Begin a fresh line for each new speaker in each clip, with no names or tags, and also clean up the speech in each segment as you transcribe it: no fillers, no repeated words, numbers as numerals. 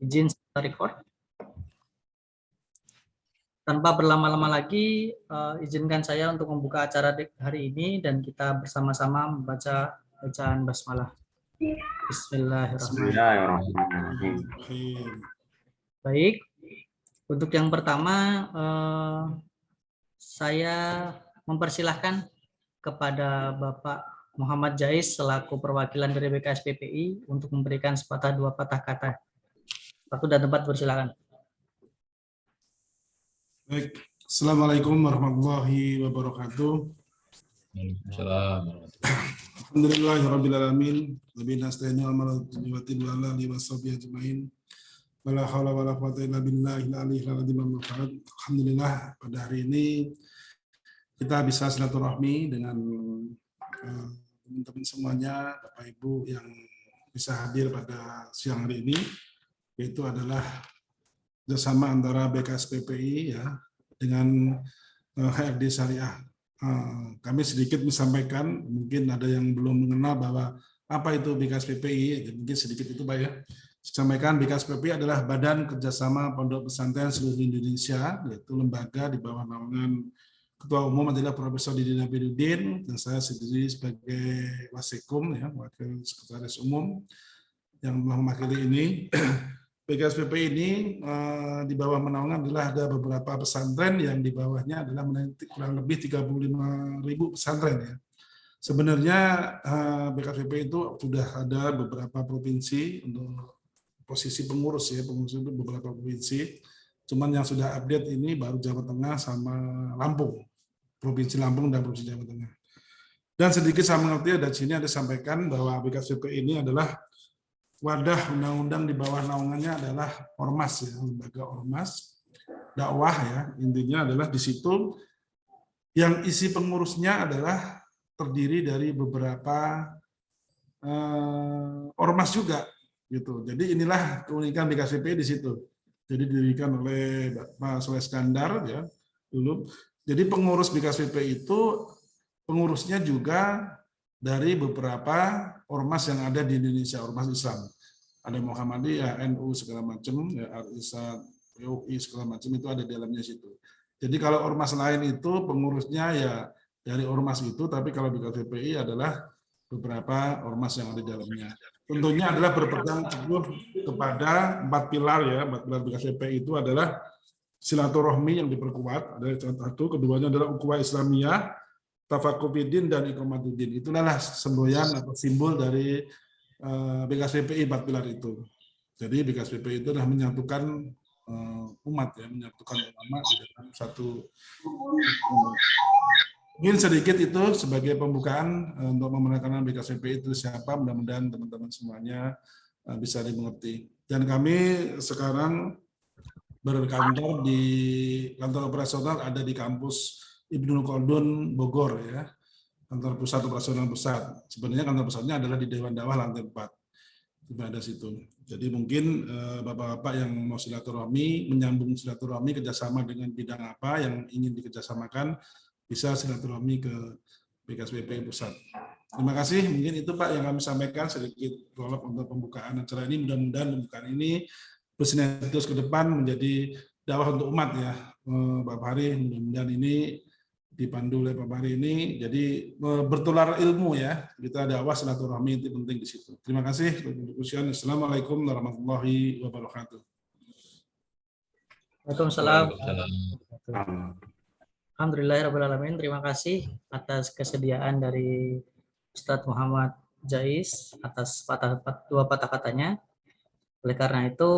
Izin record. Tanpa berlama-lama lagi, izinkan saya untuk membuka acara hari ini dan kita bersama-sama membaca bacaan basmalah. Bismillahirrahmanirrahim. Baik, untuk yang pertama saya mempersilahkan kepada Bapak Muhammad Jais selaku perwakilan dari BKSPPI untuk memberikan sepatah dua patah kata. Waktu dan tempat persilakan.
Baik, Assalamualaikum warahmatullahi wabarakatuh. Alhamdulillahirrabbilalamin. Nabi nasta'inu al-malatuwatin wa ala alihi wa sahbihi ajma'in. Wala hawla wala quwwata illa billahil aliyyil azim. Alhamdulillah pada hari ini kita bisa silaturahmi dengan teman-teman semuanya, Bapak Ibu yang bisa hadir pada siang hari ini, yaitu adalah bersama antara BKSPPI ya dengan HRD Syariah. Kami sedikit menyampaikan, mungkin ada yang belum mengenal bahwa apa itu BKSPPI, mungkin sedikit itu Pak ya. Sampaikan BKSPPI adalah Badan Kerjasama Pondok Pesantren Seluruh Indonesia, yaitu lembaga di bawah naungan Ketua Umum adalah Profesor Didi Nabiruddin dan saya sendiri sebagai Wasekum ya, Wakil Sekretaris Umum yang mewakili ini. BKSPPI ini di bawah menaungan adalah ada beberapa pesantren yang di bawahnya adalah kurang lebih 35.000 pesantren ya. Sebenarnya BKSPPI itu sudah ada beberapa provinsi untuk posisi pengurus ya, pengurus itu beberapa provinsi. Cuman yang sudah update ini baru Jawa Tengah sama Lampung, Provinsi Lampung dan Provinsi Jawa Tengah. Dan sedikit saya mengerti ada sini ada sampaikan bahwa BKSPPI ini adalah wadah undang-undang di bawah naungannya adalah ormas ya, lembaga ormas dakwah ya, intinya adalah di situ yang isi pengurusnya adalah terdiri dari beberapa ormas juga gitu. Jadi inilah keunikan BKSPPI di situ. Jadi didirikan oleh Pak Soleh Iskandar ya dulu. Jadi pengurus BKSPPI itu pengurusnya juga dari beberapa ormas yang ada di Indonesia, ormas Islam. Ada Muhammadiyah, NU segala macam, ya, Al-Irsad, PUI segala macam itu ada di dalamnya situ. Jadi kalau ormas lain itu pengurusnya ya dari ormas itu, tapi kalau BKSPPI adalah beberapa ormas yang ada di dalamnya. Tentunya adalah berpegang teguh kepada 4 pilar ya, 4 pilar BKSPPI itu adalah silaturahmi yang diperkuat, ada satu, keduanya adalah ukhuwah Islamiyah, Tafakufiddin dan Iqamatuddin. Itulah semboyan atau simbol dari BKSPPI 4 pilar itu. Jadi BKSPPI itu adalah menyatukan umat ya, menyatukan ulama di dalam satu. Mungkin sedikit itu sebagai pembukaan untuk memperkenalkan BKSPPI itu siapa, mudah-mudahan teman-teman semuanya bisa dimengerti. Dan kami sekarang berkantor di kantor operasional ada di kampus Ibnu Khaldun Bogor ya, kantor pusat operasional pusat. Sebenarnya kantor pusatnya adalah di Dewan Dakwah lantai 4 di ada situ. Jadi mungkin bapak-bapak yang mau silaturahmi, menyambung silaturahmi kerjasama dengan bidang apa yang ingin dikerjasamakan, bisa silaturahmi ke BKSPPI pusat. Terima kasih. Mungkin itu Pak yang kami sampaikan sedikit prolog untuk pembukaan acara ini. Mudah-mudahan pembukaan ini bersinergitas ke depan menjadi dakwah untuk umat ya, Pak Fahri. Mudah-mudahan ini dipandu oleh Pak Fahri ini, jadi bertular ilmu ya. Kita dakwah silaturahmi itu penting di situ. Terima kasih. Assalamualaikum warahmatullahi wabarakatuh.
Waalaikumsalam. Alhamdulillahirrahmanirrahim. Terima kasih atas kesediaan dari Ustadz Muhammad Jais atas dua patah katanya. Oleh karena itu,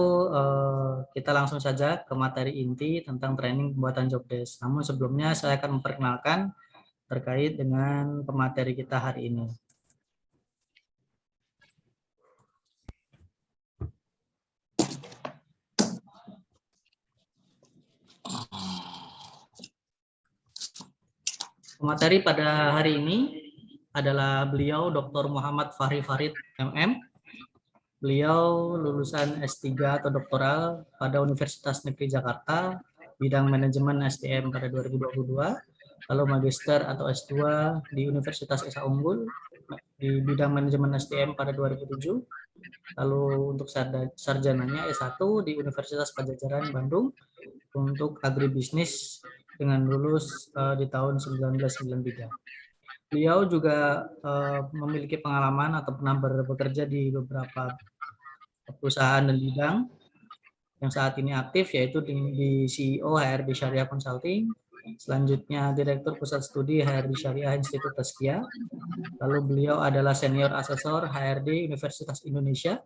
kita langsung saja ke materi inti tentang training pembuatan job desk. Namun sebelumnya saya akan memperkenalkan terkait dengan pemateri kita hari ini. Pemateri pada hari ini adalah beliau Dr. Muhammad Fahri Farid MM. Beliau lulusan S3 atau doktoral pada Universitas Negeri Jakarta, bidang manajemen SDM pada 2022, lalu magister atau S2 di Universitas Esa Unggul di bidang manajemen SDM pada 2007, Lalu untuk sarjananya S1 di Universitas Padjadjaran Bandung untuk agribisnis dengan lulus di tahun 1993. Beliau juga memiliki pengalaman atau pernah bekerja di beberapa perusahaan dan bidang yang saat ini aktif, yaitu di CEO HRD Syariah Consulting, selanjutnya Direktur Pusat Studi HRD Syariah Institut Tazkiyah, lalu beliau adalah Senior Asesor HRD Universitas Indonesia,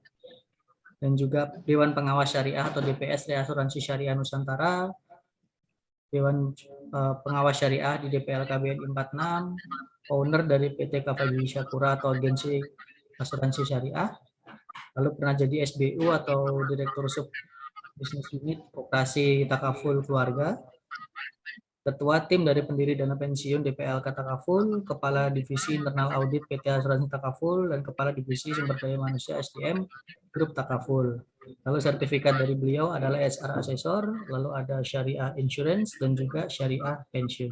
dan juga Dewan Pengawas Syariah atau DPS Reasuransi Syariah Nusantara, Dewan Pengawas Syariah di DPL KBNI 46, owner dari PT Kafaji Syakura atau Agensi Asuransi Syariah, lalu pernah jadi SBU atau Direktur Sub Bisnis Unit Koperasi Takaful Keluarga, Ketua Tim dari Pendiri Dana Pensiun DPLK Takaful, Kepala Divisi Internal Audit PT Asuransi Takaful, dan Kepala Divisi Sumber Daya Manusia SDM Grup Takaful. Lalu sertifikat dari beliau adalah SR Assessor, lalu ada Syariah Insurance, dan juga Syariah Pensiun.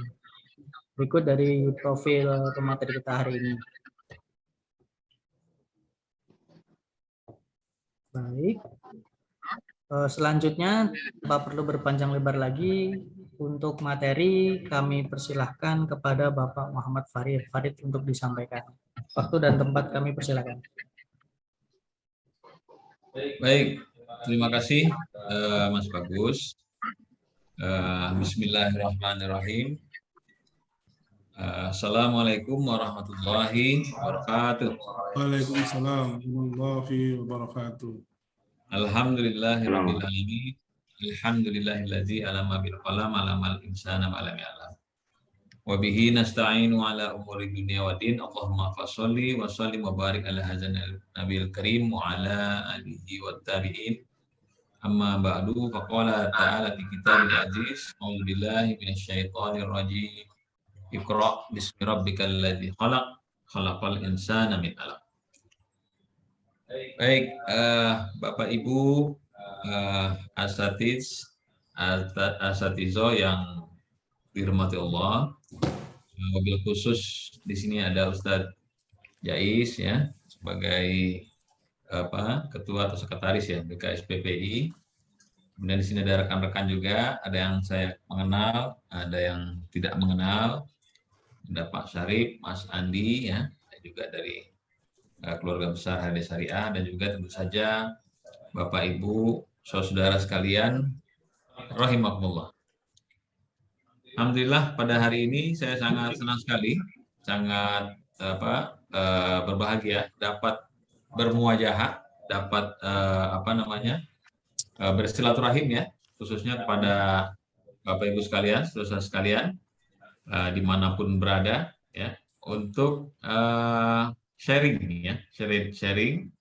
Berikut dari profil pemateri kita hari ini. Baik. Selanjutnya, tanpa perlu berpanjang lebar lagi, untuk materi kami persilahkan kepada Bapak Muhammad Farid untuk disampaikan. Waktu dan tempat kami persilahkan.
Baik, terima kasih Mas Bagus. Bismillahirrahmanirrahim. Assalamualaikum warahmatullahi wabarakatuh.
Waalaikumsalam warahmatullahi wabarakatuh.
Alhamdulillahirabbil alamin. Alhamdulillahilladzi alama bil qalam alamal insana ma lam ya'lam. Wa bihi nasta'inu ala umuri dunya wa din. Allahumma fasholli wa sallim wa barik ala hadzal nabiyil karim wa ala alihi wat tabi'in. Amma ba'du, faqala ta'ala fi kitabil aziz. A'udzu billahi minasyaitonir rajim. Iqra' bismi rabbikal ladzi khalaq, khalaqal insana min 'alaq. Baik, Bapak Ibu asatizo yang dirahmati Allah. Mobil khusus di sini ada Ustadz Jais ya, sebagai ketua atau sekretaris ya BKSPPI. Kemudian di sini ada rekan-rekan juga, ada yang saya mengenal, ada yang tidak mengenal. Ada Pak Syarif, Mas Andi ya, dan juga dari keluarga besar HRD Syariah, dan juga tentu saja Bapak Ibu, saudara sekalian, rahimakumullah. Alhamdulillah pada hari ini saya sangat senang sekali, sangat berbahagia dapat bermuajahah, dapat bersilaturahim ya, khususnya kepada Bapak Ibu sekalian, saudara sekalian, dimanapun berada ya, untuk sharing ya, sharing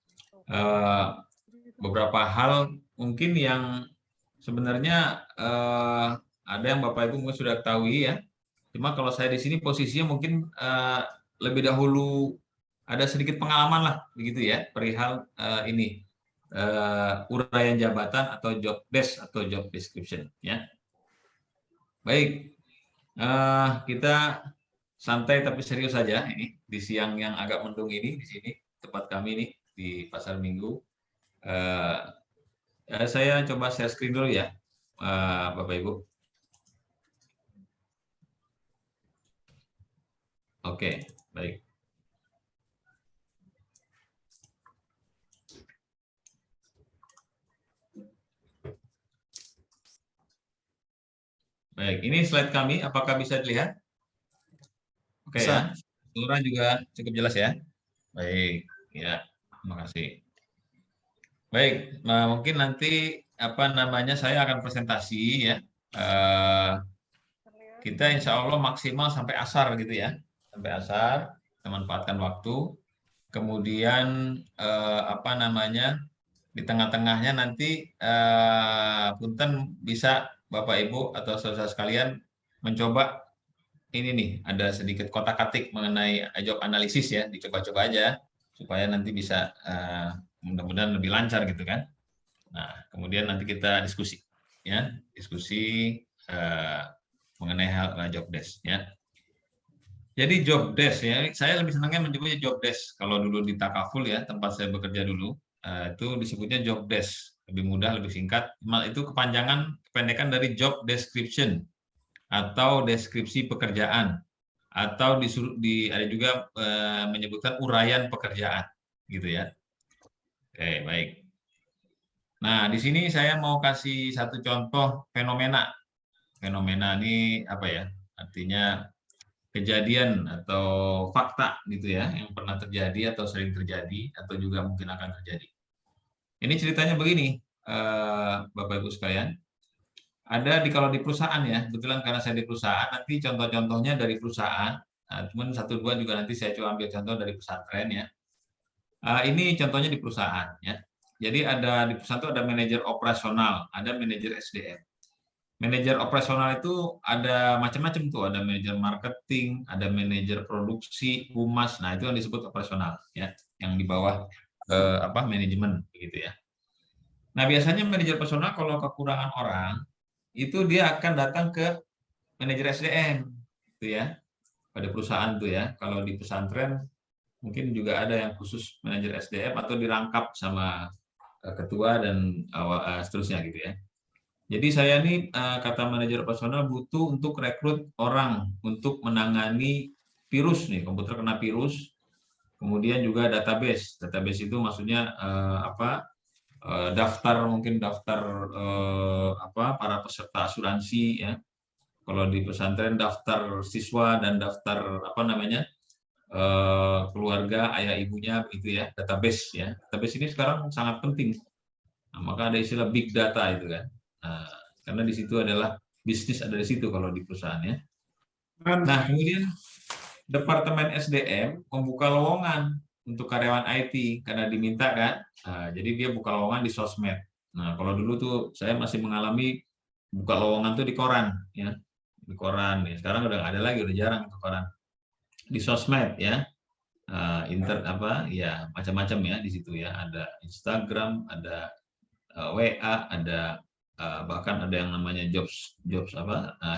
beberapa hal mungkin yang sebenarnya ada yang Bapak Ibu mungkin sudah ketahui ya. Cuma kalau saya di sini posisinya mungkin lebih dahulu ada sedikit pengalaman lah begitu ya, perihal ini uraian jabatan atau job desk atau job description ya. Baik, kita santai tapi serius saja ini di siang yang agak mendung ini, di sini tempat kami nih di Pasar Minggu. Saya coba share screen dulu ya, Bapak Ibu. Oke, baik. Baik, ini slide kami, apakah bisa dilihat? Oke ya, suara juga cukup jelas ya. Baik, ya, terima kasih. Baik, nah mungkin nanti saya akan presentasi ya. Kita insya Allah maksimal sampai asar gitu ya, sampai asar, kita manfaatkan waktu. Kemudian di tengah-tengahnya nanti punten bisa Bapak Ibu atau saudara sekalian mencoba ini nih, ada sedikit kotak-katik mengenai job analisis ya, dicoba-coba aja supaya nanti bisa mudah-mudahan lebih lancar gitu kan. Nah, kemudian nanti kita diskusi ya, mengenai hal job desk ya. Jadi job desk ya, saya lebih senangnya menyebutnya job desk. Kalau dulu di Takaful ya, tempat saya bekerja dulu, itu disebutnya job desk, lebih mudah, lebih singkat. Itu kependekan dari job description atau deskripsi pekerjaan, atau ada juga menyebutkan uraian pekerjaan, gitu ya. Oke, baik. Nah, di sini saya mau kasih satu contoh fenomena. Fenomena ini apa ya? Artinya kejadian atau fakta gitu ya, yang pernah terjadi atau sering terjadi atau juga mungkin akan terjadi. Ini ceritanya begini, Bapak Ibu sekalian. Kalau di perusahaan ya, kebetulan karena saya di perusahaan, nanti contoh-contohnya dari perusahaan. Nah, cuman 1-2 juga nanti saya coba ambil contoh dari pesantren ya. Ini contohnya di perusahaan ya. Jadi di perusahaan itu ada manajer operasional, ada manajer SDM. Manajer operasional itu ada macam-macam tuh, ada manajer marketing, ada manajer produksi, humas. Nah, itu yang disebut operasional ya, yang di bawah manajemen begitu ya. Nah, biasanya manajer operasional kalau kekurangan orang, itu dia akan datang ke manajer SDM gitu ya. Pada perusahaan tuh ya. Kalau di pesantren mungkin juga ada yang khusus manajer SDM atau dirangkap sama ketua dan seterusnya gitu ya. Jadi saya nih kata manajer operasional butuh untuk rekrut orang untuk menangani virus nih, komputer kena virus, kemudian juga database. Database itu maksudnya mungkin daftar para peserta asuransi ya. Kalau di pesantren daftar siswa dan daftar keluarga, ayah ibunya begitu ya, database ya. Database ini sekarang sangat penting. Nah, maka ada istilah big data itu kan. Nah, karena di situ adalah bisnis ada di situ kalau di perusahaannya. Nah, kemudian Departemen SDM membuka lowongan untuk karyawan IT karena diminta kan. Nah, jadi dia buka lowongan di sosmed. Nah, kalau dulu tuh saya masih mengalami buka lowongan tuh di koran ya. Di koran ya. Sekarang udah nggak ada lagi, udah jarang itu koran. Di sosmed ya. Macam-macam ya di situ ya. Ada Instagram, ada WA, ada bahkan ada yang namanya jobs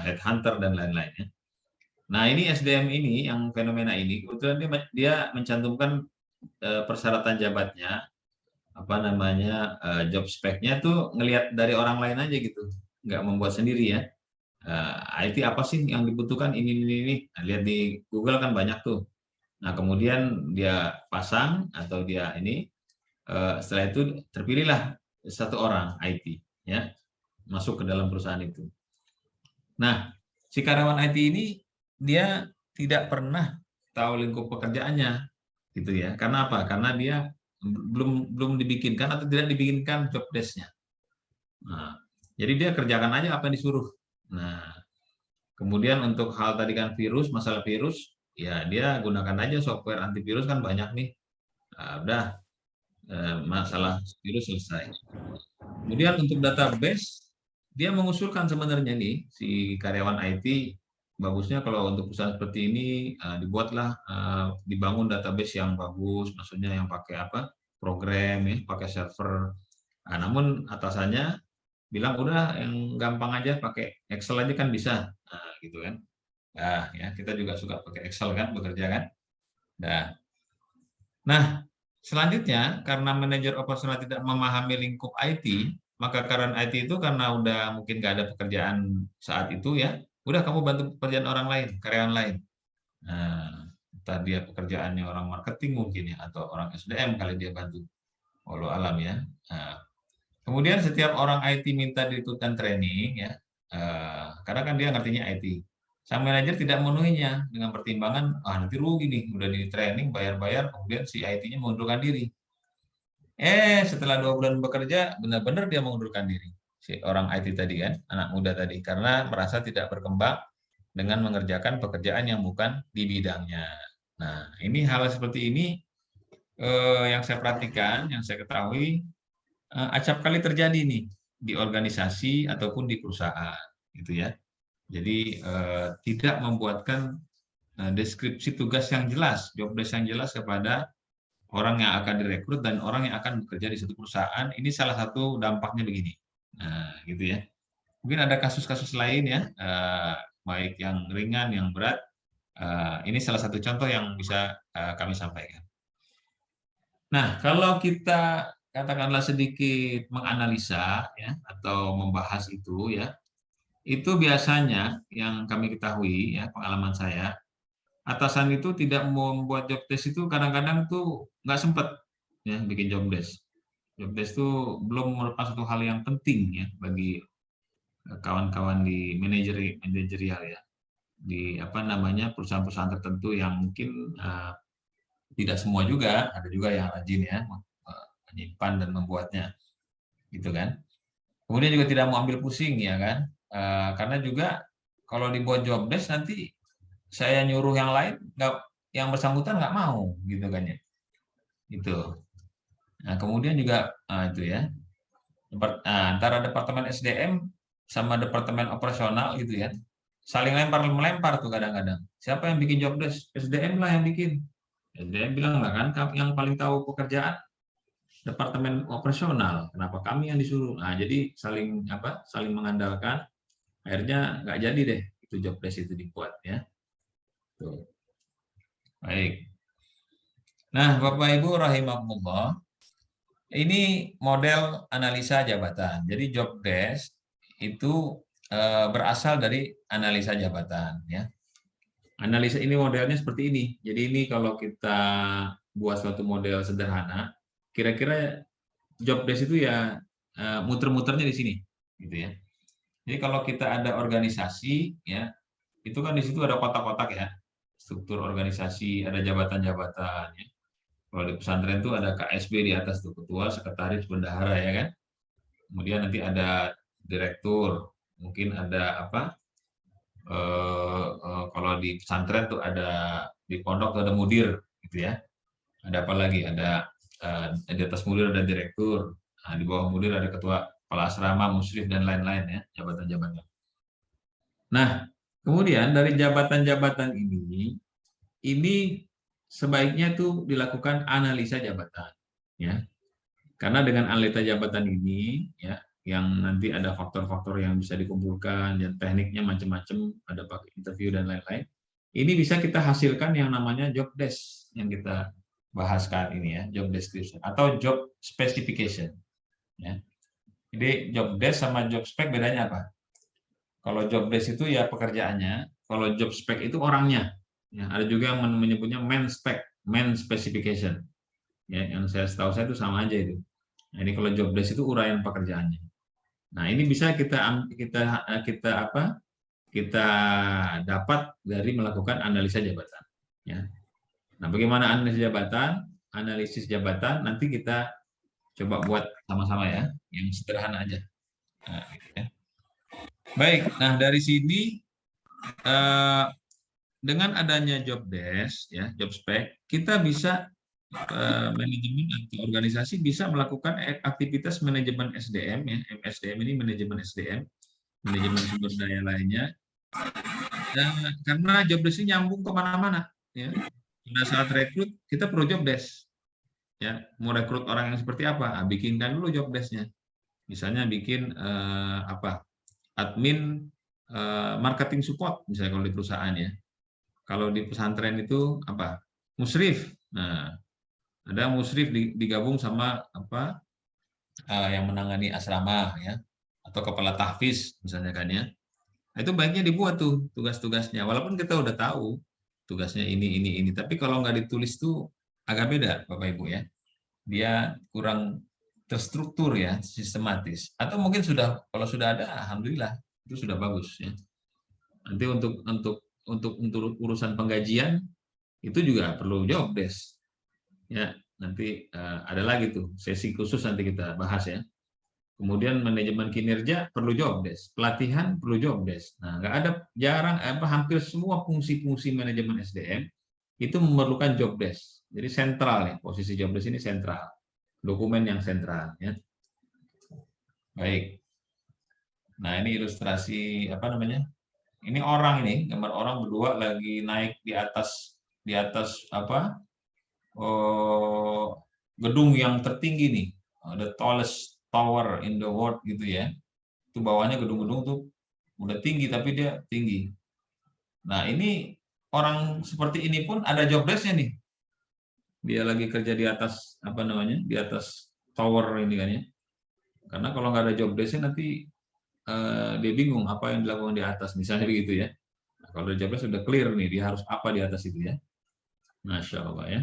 headhunter dan lain-lainnya. Nah, ini SDM ini yang fenomena ini kebetulan dia mencantumkan persyaratan jabatnya job spec-nya tuh ngelihat dari orang lain aja gitu, nggak membuat sendiri ya. IT apa sih yang dibutuhkan ini. Nah, lihat di Google kan banyak tuh. Nah, kemudian dia pasang atau dia setelah itu terpilihlah satu orang IT ya masuk ke dalam perusahaan itu. Nah, si karyawan IT ini dia tidak pernah tahu lingkup pekerjaannya gitu ya. Karena apa? Karena dia belum dibikinkan atau tidak dibikinkan job desk-nya. Nah, jadi dia kerjakan aja apa yang disuruh. Nah, kemudian untuk hal tadi kan masalah virus, ya dia gunakan aja software antivirus kan banyak nih. Nah, udah masalah virus selesai. Kemudian untuk database, dia mengusulkan sebenarnya nih si karyawan IT, bagusnya kalau untuk perusahaan seperti ini dibangun database yang bagus, maksudnya yang pakai program ya, pakai server. Nah, namun atasannya bilang udah yang gampang aja pakai Excel aja kan bisa, gitu kan. Nah, ya kita juga suka pakai Excel kan bekerja kan. Nah, selanjutnya, karena manajer operasional tidak memahami lingkup IT, maka karyawan IT itu karena udah mungkin nggak ada pekerjaan saat itu ya, udah kamu bantu pekerjaan orang lain, karyawan lain. Nah, entah dia pekerjaannya orang marketing mungkin ya, atau orang SDM kali dia bantu. Walau alam ya. Nah, kemudian setiap orang IT minta diikutkan training ya, karena kan dia ngertinya IT. Sang manajer tidak memenuhinya dengan pertimbangan, nanti rugi nih, udah di training, bayar-bayar, kemudian si IT-nya mengundurkan diri. Setelah 2 bulan bekerja, benar-benar dia mengundurkan diri. Si orang IT tadi kan, anak muda tadi, karena merasa tidak berkembang dengan mengerjakan pekerjaan yang bukan di bidangnya. Nah, ini hal seperti ini yang saya perhatikan, yang saya ketahui, acap kali terjadi nih di organisasi ataupun di perusahaan, gitu ya. Jadi tidak membuatkan deskripsi tugas yang jelas, job desk yang jelas kepada orang yang akan direkrut dan orang yang akan bekerja di satu perusahaan. Ini salah satu dampaknya begini. Nah, gitu ya. Mungkin ada kasus-kasus lain ya, baik yang ringan, yang berat. Ini salah satu contoh yang bisa kami sampaikan. Nah, kalau kita katakanlah sedikit menganalisa ya atau membahas itu ya, itu biasanya yang kami ketahui ya, pengalaman saya, atasan itu tidak membuat job desk itu kadang-kadang tuh nggak sempat ya bikin job desk. Job desk itu belum merupakan satu hal yang penting ya bagi kawan-kawan di manajerial ya, di apa namanya perusahaan-perusahaan tertentu yang mungkin tidak semua juga, ada juga yang rajin ya menyimpan dan membuatnya, gitu kan. Kemudian juga tidak mau ambil pusing ya kan, karena juga kalau dibuat job desk nanti saya nyuruh yang lain, yang bersangkutan nggak mau, gitu kan ya. Itu. Nah kemudian juga itu ya, antara departemen SDM sama departemen operasional gitu ya, saling melempar tuh kadang-kadang. Siapa yang bikin job desk? SDM lah yang bikin. SDM bilang lah kan, yang paling tahu pekerjaan departemen operasional. Kenapa kami yang disuruh? Nah jadi saling mengandalkan. Akhirnya nggak jadi deh itu job desk itu dibuat ya. Tuh. Baik. Nah Bapak Ibu rahimahumullah, ini model analisa jabatan. Jadi job desk itu berasal dari analisa jabatan ya. Analisa ini modelnya seperti ini. Jadi ini kalau kita buat suatu model sederhana, kira-kira job desk itu ya muter-muternya di sini gitu ya. Jadi kalau kita ada organisasi ya, itu kan di situ ada kotak-kotak ya. Struktur organisasi, ada jabatan-jabatan ya. Kalau di pesantren itu ada KSB di atas tuh, ketua, sekretaris, bendahara ya kan. Kemudian nanti ada direktur, mungkin ada apa? Kalau di pesantren tuh ada, di pondok tuh ada mudir gitu ya. Ada apa lagi? Ada di atas mudir ada direktur. Nah, di bawah mudir ada ketua kepala asrama, musyrif dan lain-lain ya, jabatan-jabatan. Nah, kemudian dari jabatan-jabatan ini sebaiknya tuh dilakukan analisa jabatan ya. Karena dengan analisa jabatan ini ya, yang nanti ada faktor-faktor yang bisa dikumpulkan dan tekniknya macam-macam, ada pakai interview dan lain-lain. Ini bisa kita hasilkan yang namanya job desk yang kita bahaskan ini ya, job description atau job specification ya. Jadi job desk sama job spec bedanya apa? Kalau job desk itu ya pekerjaannya, kalau job spec itu orangnya. Ya, ada juga yang menyebutnya main spec, main specification. Ya, yang setahu saya itu sama aja itu. Nah, ini kalau job desk itu uraian pekerjaannya. Nah, ini bisa kita dapat dari melakukan analisa jabatan. Ya. Nah, bagaimana analisis jabatan? Analisis jabatan nanti kita coba buat sama-sama ya, yang sederhana aja. Nah, gitu ya. Baik, nah dari sini dengan adanya job desk, ya, job spec, kita bisa manajemen atau organisasi bisa melakukan aktivitas manajemen SDM, ya, MSDM ini manajemen SDM, manajemen sumber daya lainnya, karena job desk ini nyambung kemana-mana. Ya. Pada saat rekrut kita perlu job desk. Ya, mau rekrut orang yang seperti apa? Nah, bikinkan dulu job desk-nya. Misalnya bikin admin marketing support, misalnya kalau di perusahaan ya. Kalau di pesantren itu apa? Musyrif. Nah, ada musyrif digabung sama apa? Yang menangani asrama ya, atau kepala tahfiz misalnya kan ya. Itu baiknya dibuat tuh tugas-tugasnya. Walaupun kita udah tahu tugasnya ini, tapi kalau nggak ditulis tuh agak beda, Bapak Ibu ya. Dia kurang terstruktur ya, sistematis. Atau mungkin kalau sudah ada, alhamdulillah itu sudah bagus ya. Nanti untuk urusan penggajian itu juga perlu job desk. Ya, nanti ada lagi tuh sesi khusus nanti kita bahas ya. Kemudian manajemen kinerja perlu job desk, pelatihan perlu job desk. Nah, nggak ada hampir semua fungsi-fungsi manajemen SDM itu memerlukan job desk. Jadi sentral ya, posisi job desk ini sentral. Dokumen yang sentral ya. Baik. Nah, ini ilustrasi apa namanya? Ini orang ini, gambar orang berdua lagi naik di atas apa? Gedung yang tertinggi nih. The tallest tower in the world gitu ya. Itu bawahnya gedung-gedung tuh udah tinggi tapi dia tinggi. Nah, ini orang seperti ini pun ada job desk-nya nih. Dia lagi kerja di atas apa namanya? Di atas tower ini kan ya. Karena kalau nggak ada job desk-nya nanti dia bingung apa yang dilakukan di atas, misalnya begitu ya. Nah, kalau job desk sudah clear nih, dia harus apa di atas itu ya. Masya Allah ya.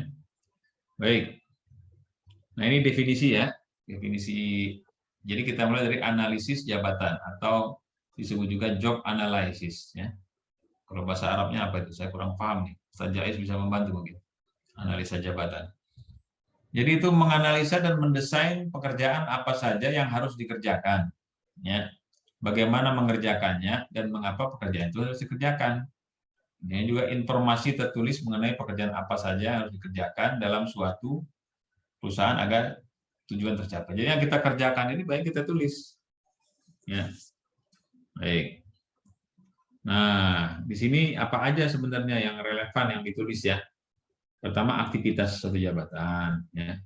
Baik. Nah ini definisi ya, definisi. Jadi kita mulai dari analisis jabatan atau disebut juga job analysis ya. Kalau bahasa Arabnya apa itu? Saya kurang paham nih. Ustaz Jais bisa membantu mungkin. Analisa jabatan. Jadi itu menganalisa dan mendesain pekerjaan apa saja yang harus dikerjakan. Ya. Bagaimana mengerjakannya dan mengapa pekerjaan itu harus dikerjakan. Ini juga informasi tertulis mengenai pekerjaan apa saja yang harus dikerjakan dalam suatu perusahaan agar tujuan tercapai. Jadi yang kita kerjakan ini baik kita tulis. Ya. Baik. Nah, di sini apa aja sebenarnya yang relevan yang ditulis ya. Pertama aktivitas suatu jabatan ya.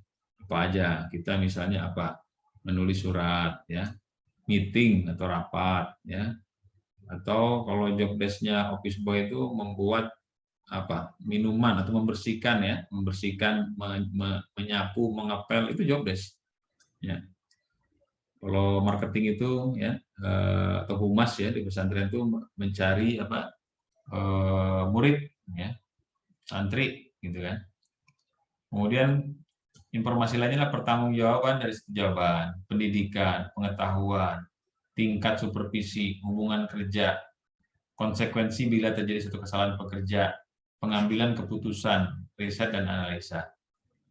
Apa aja? Kita misalnya apa? Menulis surat ya, meeting atau rapat ya. Atau kalau job desk-nya office boy itu membuat apa? Minuman atau membersihkan ya, membersihkan, menyapu, mengepel itu job desk. Ya. Kalau marketing itu ya atau humas ya di pesantren itu mencari apa? Murid ya, santri gitu kan. Kemudian informasi lainnya adalah pertanggungjawaban dari jawaban, pendidikan, pengetahuan, tingkat supervisi, hubungan kerja, konsekuensi bila terjadi suatu kesalahan pekerja, pengambilan keputusan, riset dan analisa.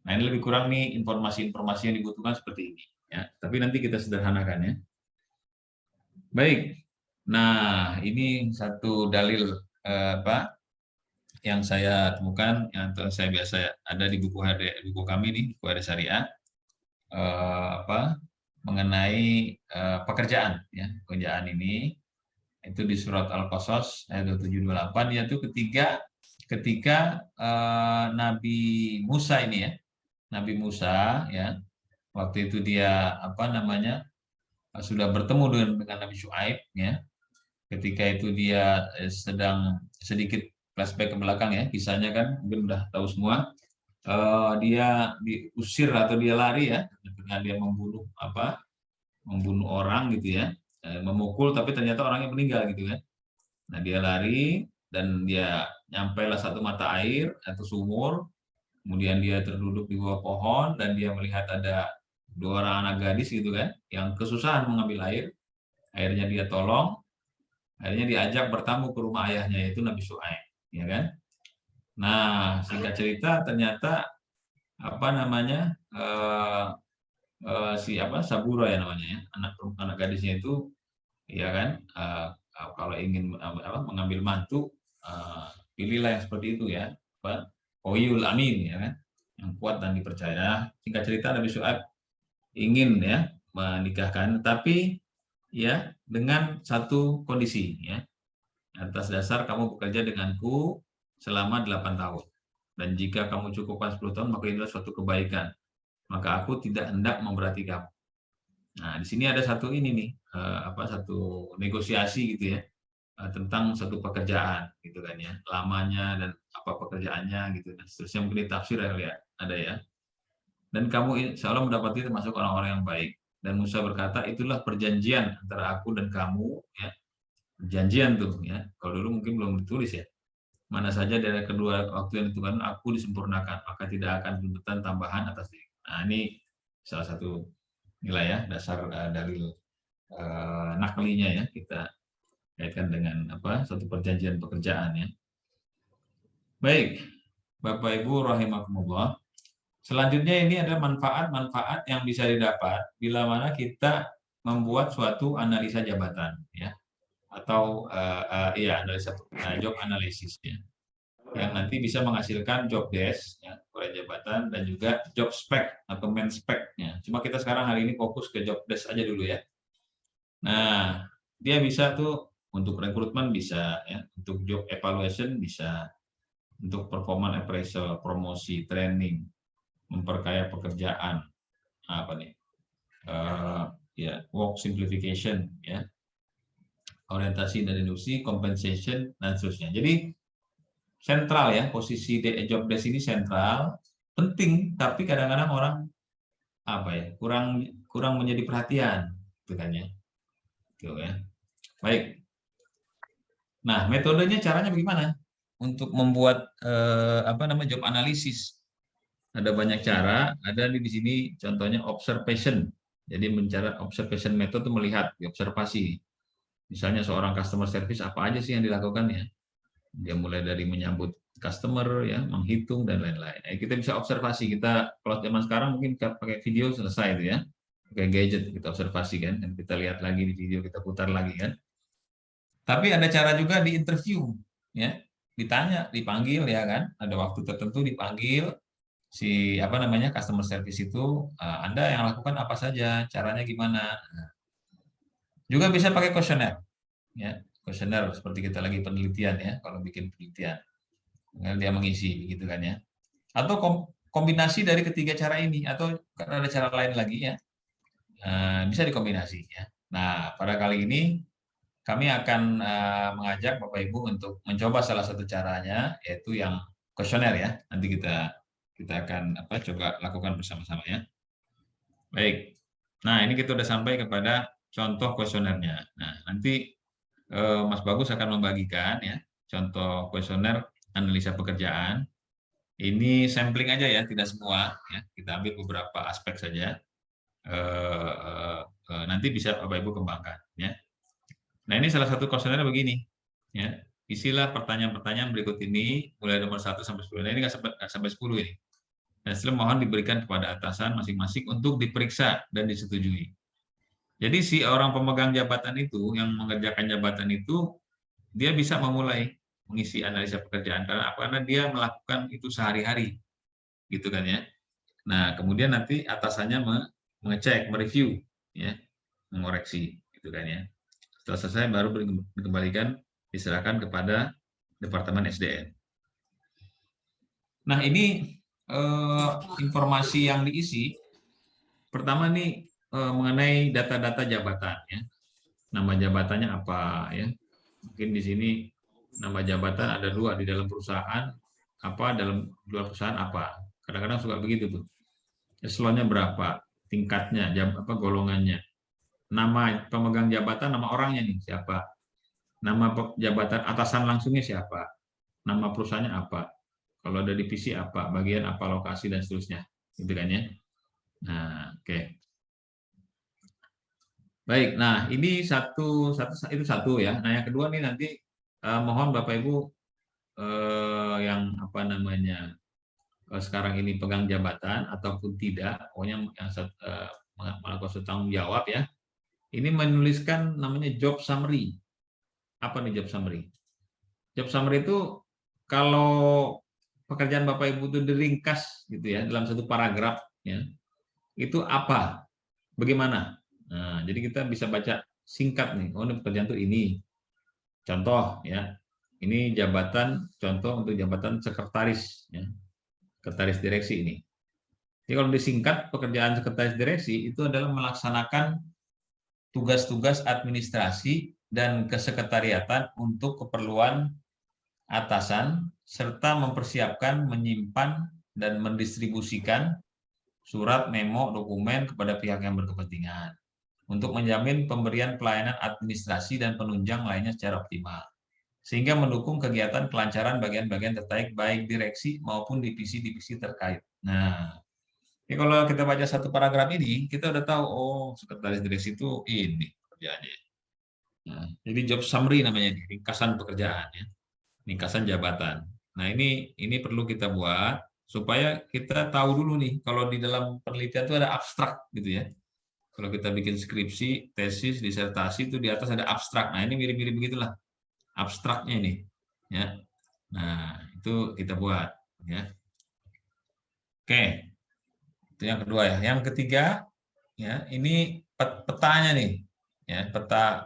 Nah, ini lebih kurang nih informasi-informasi yang dibutuhkan seperti ini ya. Tapi nanti kita sederhanakan ya. Baik. Nah, ini satu dalil apa yang saya temukan, yang saya biasa ada di buku kami nih, buku HD Syariah, mengenai pekerjaan ya. Pekerjaan ini itu di surat Al-Qasas ayat 27-28, yaitu ketika Nabi Musa ini ya, Nabi Musa ya, waktu itu dia sudah bertemu dengan Nabi Syuaib ya. Ketika itu dia sedang sedikit flashback ke belakang ya, kisahnya kan mungkin udah tahu semua. Dia diusir atau dia lari ya, dengan dia membunuh orang gitu ya, memukul tapi ternyata orangnya meninggal gitu kan. Nah dia lari dan dia nyampailah satu mata air atau sumur, kemudian dia terduduk di bawah pohon dan dia melihat ada 2 orang anak gadis gitu kan, yang kesusahan mengambil air. Akhirnya dia tolong, akhirnya diajak bertamu ke rumah ayahnya yaitu Nabi Syuaib, ya kan? Nah, singkat cerita ternyata Sabura ya namanya ya, anak gadisnya itu, ya kan? Kalau ingin mengambil mantu, pilihlah yang seperti itu ya, Oyul Amin ya kan, yang kuat dan dipercaya. Singkat cerita Nabi Syuaib ingin ya menikahkan, tapi ya dengan satu kondisi ya, atas dasar kamu bekerja denganku selama 8 tahun dan jika kamu cukupkan 10 tahun maka itulah suatu kebaikan, maka aku tidak hendak memberati kamu. Nah di sini ada satu ini nih satu negosiasi gitu ya, tentang satu pekerjaan gitu kan ya, lamanya dan apa pekerjaannya gitu dan seterusnya, mungkin ditafsir ya lihat ada ya. Dan kamu insya Allah mendapati termasuk orang-orang yang baik. Dan Musa berkata, itulah perjanjian antara aku dan kamu ya. Perjanjian tuh ya. Kalau dulu mungkin belum ditulis ya. Mana saja dari kedua waktu yang ditentukan aku disempurnakan, maka tidak akan tuntutan tambahan atas diri. Nah ini salah satu nilai ya, dasar dalil naklinya ya, kita kaitkan dengan satu perjanjian pekerjaan ya. Baik, Bapak Ibu rahimakumullah. Selanjutnya ini adalah manfaat-manfaat yang bisa didapat bila mana kita membuat suatu analisa jabatan ya, atau analisa job analysis ya, yang nanti bisa menghasilkan job desk ya, jabatan dan juga job spec atau main spec ya. Cuma kita sekarang hari ini fokus ke job desk aja dulu ya. Nah, dia bisa tuh untuk rekrutmen bisa ya, untuk job evaluation bisa, untuk performance appraisal, promosi, training, memperkaya pekerjaan, work simplification ya, orientasi dan industri, compensation dan seterusnya. Jadi sentral ya, posisi job desk ini sentral, penting, tapi kadang-kadang orang apa ya, kurang menjadi perhatian, gitu kan ya. Gitu ya. Baik. Nah, metodenya caranya bagaimana? Untuk membuat job analisis. Ada banyak cara, ada di sini contohnya observation. Jadi mencari observation method itu melihat, observasi. Misalnya seorang customer service apa aja sih yang dilakukannya? Dia mulai dari menyambut customer, ya, menghitung dan lain-lain. Kita bisa observasi. Kita kalau zaman sekarang mungkin kita pakai video selesai itu ya, pakai gadget kita observasi kan, dan kita lihat lagi di video, kita putar lagi kan. Tapi ada cara juga di interview, ya, ditanya, dipanggil ya kan, ada waktu tertentu dipanggil si customer service itu, Anda yang lakukan apa saja, caranya gimana. Juga bisa pakai kuesioner, ya, kuesioner seperti kita lagi penelitian ya, kalau bikin penelitian, dia mengisi gitu kan ya. Atau kombinasi dari ketiga cara ini, atau ada cara lain lagi ya, bisa dikombinasi ya. Nah, pada kali ini kami akan mengajak Bapak Ibu untuk mencoba salah satu caranya, yaitu yang kuesioner ya. Nanti kita akan coba lakukan bersama-sama ya. Baik. Nah, ini kita sudah sampai kepada contoh kuesionernya. Nah, nanti Mas Bagus akan membagikan ya contoh kuesioner analisa pekerjaan. Ini sampling aja ya, tidak semua ya. Kita ambil beberapa aspek saja. Nanti bisa Bapak Ibu kembangkan ya. Nah, ini salah satu kuesionernya begini ya. Isilah pertanyaan-pertanyaan berikut ini mulai nomor 1 sampai 10. Nah, ini nggak sampai 10 ini. Dan setelah mohon diberikan kepada atasan masing-masing untuk diperiksa dan disetujui. Jadi si orang pemegang jabatan itu, yang mengerjakan jabatan itu, dia bisa memulai mengisi analisa pekerjaan karena dia melakukan itu sehari-hari, gitu kan ya. Nah, kemudian nanti atasannya mengecek, mereview, ya, mengoreksi, gitu kan ya. Setelah selesai baru dikembalikan, diserahkan kepada Departemen SDM. Nah, ini informasi yang diisi. Pertama nih mengenai data-data jabatan ya. Nama jabatannya apa ya? Mungkin di sini nama jabatan ada 2 di dalam perusahaan, dalam luar perusahaan apa. Kadang-kadang suka begitu tuh. Eselonnya berapa, tingkatnya, golongannya. Nama pemegang jabatan, nama orangnya nih siapa. Nama jabatan atasan langsungnya siapa. Nama perusahaannya apa. Kalau ada divisi apa, bagian apa, lokasi dan seterusnya. Gitu kan ya. Nah, oke. Baik, nah ini itu satu ya. Nah yang kedua nih nanti mohon Bapak Ibu yang sekarang ini pegang jabatan ataupun tidak, pokoknya yang melakukan tanggung jawab ya. Ini menuliskan namanya job summary. Apa nih job summary? Job summary itu kalau pekerjaan Bapak Ibu itu diringkas gitu ya dalam satu paragraf ya. Itu apa? Bagaimana? Nah, jadi kita bisa baca singkat nih. Oh, ini pekerjaan itu ini. Contoh ya. Ini jabatan, contoh untuk jabatan sekretaris ya. Sekretaris direksi ini. Jadi kalau disingkat, pekerjaan sekretaris direksi itu adalah melaksanakan tugas-tugas administrasi dan kesekretariatan untuk keperluan atasan serta mempersiapkan, menyimpan dan mendistribusikan surat, memo, dokumen kepada pihak yang berkepentingan untuk menjamin pemberian pelayanan administrasi dan penunjang lainnya secara optimal, sehingga mendukung kegiatan kelancaran bagian-bagian terkait baik direksi maupun divisi-divisi terkait. Nah, ini kalau kita baca satu paragraf ini, kita udah tahu, oh, sekretaris direksi itu ini pekerjaannya. Nah, jadi job summary namanya, ringkasan pekerjaan ya, ringkasan jabatan. Nah, ini perlu kita buat supaya kita tahu dulu nih, kalau di dalam penelitian itu ada abstrak gitu ya. Kalau kita bikin skripsi, tesis, disertasi itu di atas ada abstrak. Nah, ini mirip-mirip begitulah abstraknya ini ya. Nah, itu kita buat ya. Oke. Itu yang kedua ya. Yang ketiga ya, ini petanya nih. Ya,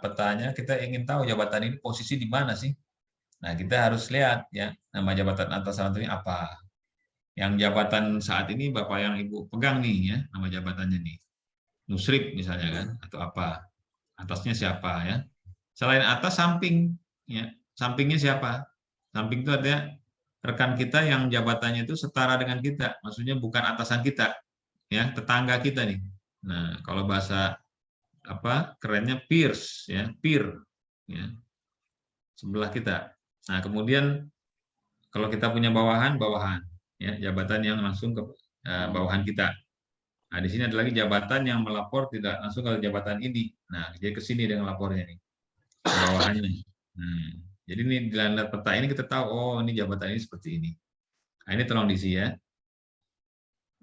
petanya kita ingin tahu jabatan ini posisi di mana sih? Nah, kita harus lihat ya, nama jabatan atasan ini apa. Yang jabatan saat ini Bapak yang Ibu pegang nih ya, nama jabatannya nih. Nusrib misalnya kan, atau apa. Atasnya siapa ya. Selain atas, samping ya. Sampingnya siapa? Samping itu ada rekan kita yang jabatannya itu setara dengan kita, maksudnya bukan atasan kita ya, tetangga kita nih. Nah, kalau bahasa apa kerennya peers, ya, peer, ya, sebelah kita. Nah, kemudian kalau kita punya bawahan, ya, jabatan yang langsung ke bawahan kita. Nah, di sini ada lagi jabatan yang melapor tidak langsung ke jabatan ini. Nah, jadi ke sini dengan lapornya nih, ke bawahannya. Nah, jadi ini di dalam peta ini kita tahu, oh ini jabatan ini seperti ini. Nah, ini tolong diisi ya.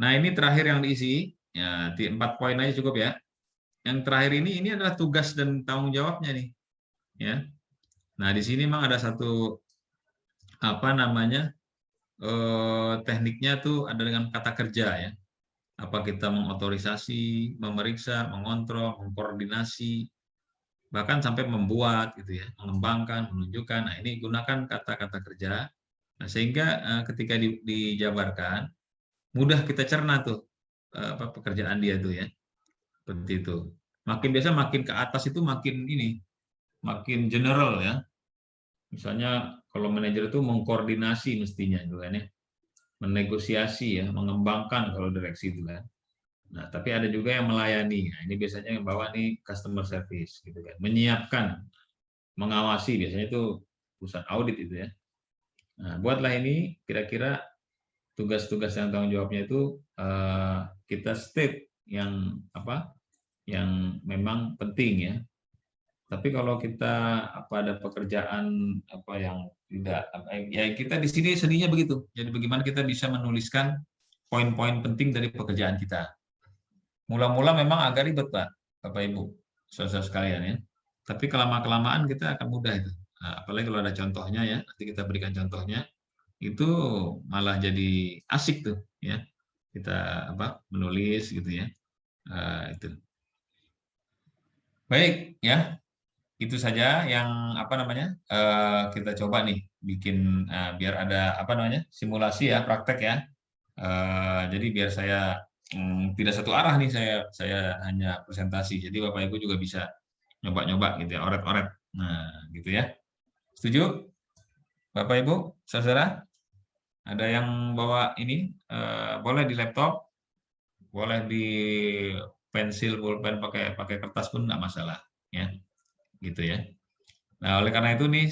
Nah, ini terakhir yang diisi, ya 4 poin aja cukup ya. Yang terakhir ini adalah tugas dan tanggung jawabnya nih, ya. Nah, di sini memang ada satu apa namanya tekniknya tuh ada dengan kata kerja ya. Apa kita mengotorisasi, memeriksa, mengontrol, mengkoordinasi, bahkan sampai membuat gitu ya, mengembangkan, menunjukkan. Nah, ini gunakan kata-kata kerja. Nah, sehingga ketika dijabarkan mudah kita cerna tuh apa pekerjaan dia tuh ya. Seperti itu. Makin ke atas itu makin ini, makin general ya. Misalnya kalau manajer itu mengkoordinasi mestinya juga kan ya. Menegosiasi ya, mengembangkan kalau direksi itu kan. Nah, tapi ada juga yang melayani. Nah, ini biasanya yang bawa nih customer service gitu kan. Menyiapkan, mengawasi biasanya itu pusat audit itu ya. Nah, buatlah ini kira-kira tugas-tugas yang tanggung jawabnya itu kita state yang apa? Yang memang penting ya. Tapi kalau kita ada pekerjaan apa yang tidak ya kita di sini seninya begitu. Jadi bagaimana kita bisa menuliskan poin-poin penting dari pekerjaan kita. Mula-mula memang agak ribet, Pak, Bapak Ibu, saudara sekalian ya. Tapi kelamaan kita akan mudah itu. Nah, apalagi kalau ada contohnya ya, nanti kita berikan contohnya, itu malah jadi asik tuh ya. Kita menulis gitu ya. Itu. Baik ya, itu saja yang kita coba nih bikin biar ada simulasi ya, praktek ya. Jadi biar saya tidak satu arah nih, saya hanya presentasi. Jadi Bapak Ibu juga bisa nyoba-nyoba gitu ya, oret-oret. Nah, gitu ya. Setuju? Bapak Ibu, saudara? Ada yang bawa ini? Boleh di laptop, boleh di pensil, pulpen, pakai kertas pun nggak masalah, ya. Gitu ya. Nah, oleh karena itu nih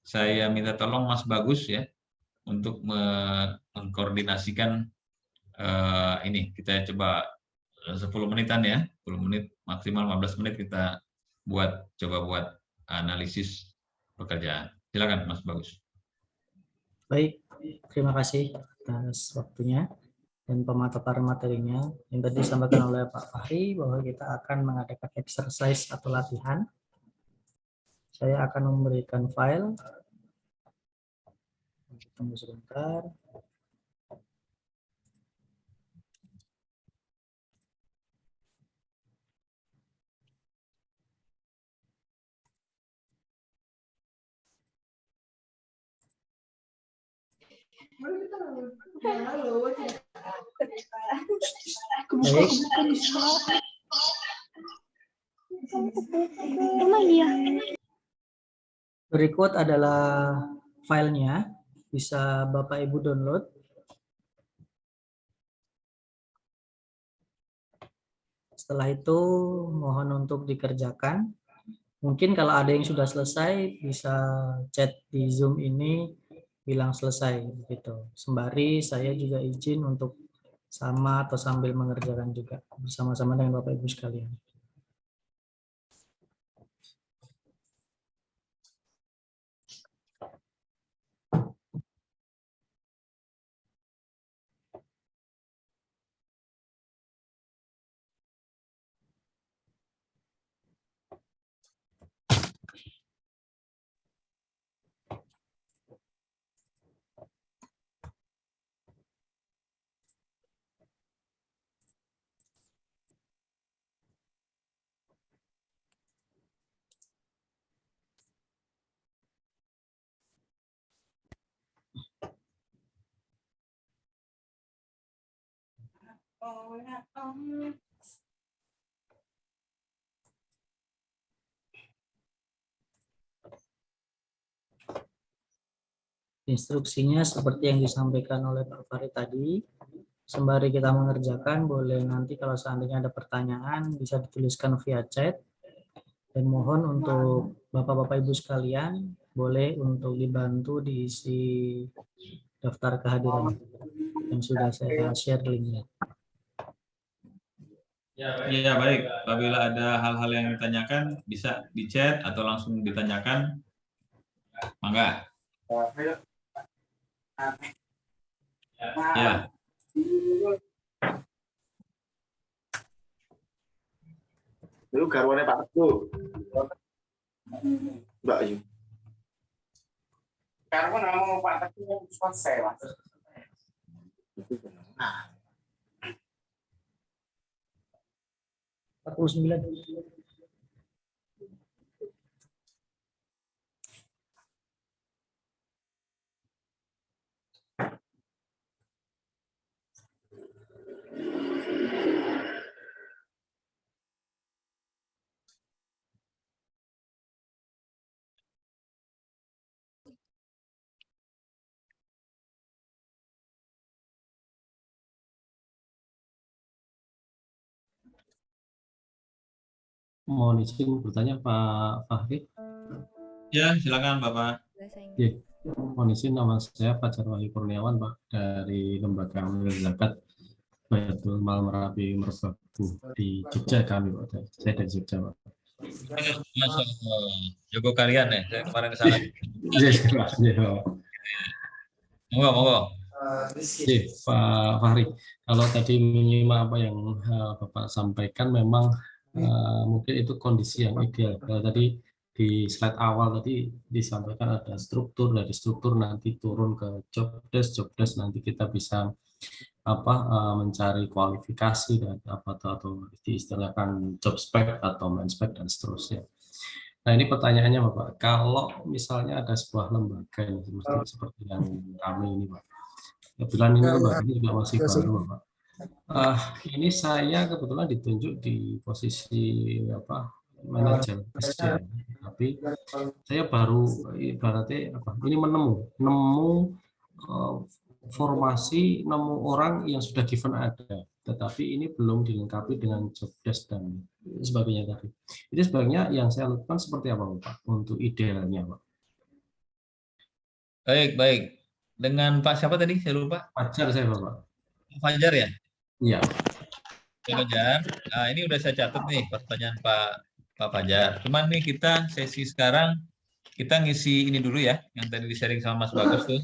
saya minta tolong Mas Bagus ya untuk mengkoordinasikan ini kita coba 10 menitan ya, 10 menit maksimal 15 menit kita coba buat analisis pekerjaan. Silakan Mas Bagus.
Baik, terima kasih atas waktunya dan pemaparan materinya. Yang tadi disampaikan oleh Pak Fahri bahwa kita akan mengadakan exercise atau latihan. Saya akan memberikan file. Tunggu sebentar. Baik. Berikut adalah filenya, bisa Bapak Ibu download. Setelah itu mohon untuk dikerjakan. Mungkin kalau ada yang sudah selesai bisa chat di Zoom ini bilang selesai gitu. Sembari saya juga izin untuk sama atau sambil mengerjakan juga bersama-sama dengan Bapak Ibu sekalian. Instruksinya seperti yang disampaikan oleh Pak Fahri tadi. sembari kita mengerjakan, boleh nanti kalau seandainya ada pertanyaan bisa dituliskan via chat. Dan mohon untuk Bapak-Bapak Ibu sekalian, boleh untuk dibantu diisi daftar kehadiran yang sudah saya share linknya.
Ya, baik. Apabila ada hal-hal yang ditanyakan, bisa di chat atau langsung ditanyakan. Mangga. Ya.
Itu garwane Pak Teguh. Mbak Ayu. Garwan nama Pak Teguh selesai, Mas. Nah,
49.
Mohon izin bertanya Pak Fahri.
Ya, silakan Bapak.
Ya, mohon izin, nama saya Fajar Wahyu Kurniawan Pak, dari Lembaga Amil Zakat Baitul Mal Merapi Merbabu di Jogja kami Pak. Saya dari Jogja Pak.
Masya Allah. Jago kalian ya. Saya kemarin ke sana.
Yes, Pak. Ya, Pak.
Monggo, monggo.
Ya, Pak Fahri, kalau tadi menyimak apa yang Bapak sampaikan, memang mungkin itu kondisi yang ideal. Kalau tadi di slide awal tadi disampaikan ada struktur, dari struktur nanti turun ke job desk nanti kita bisa mencari kualifikasi dan atau diistilahkan job spec atau main spec dan seterusnya. Nah, ini pertanyaannya Bapak, kalau misalnya ada sebuah lembaga yang seperti yang kami ini Pak, kebetulan ini lembaga ini juga masih baru Bapak. Ini saya kebetulan ditunjuk di posisi manajer, tapi saya baru ibaratnya ini nemu formasi, nemu orang yang sudah given ada, tetapi ini belum dilengkapi dengan job desk dan sebagainya tadi. Itu sebenarnya yang saya lakukan seperti apa Pak untuk idealnya Pak?
Baik. Dengan Pak siapa tadi? Saya lupa.
Fajar saya Bapak.
Fajar ya?
Iya.
Pak Fajar. Nah, ini udah saya catat nih pertanyaan Pak Fajar. Cuman nih kita sesi sekarang kita ngisi ini dulu ya, yang tadi di-sharing sama Mas Bagus tuh.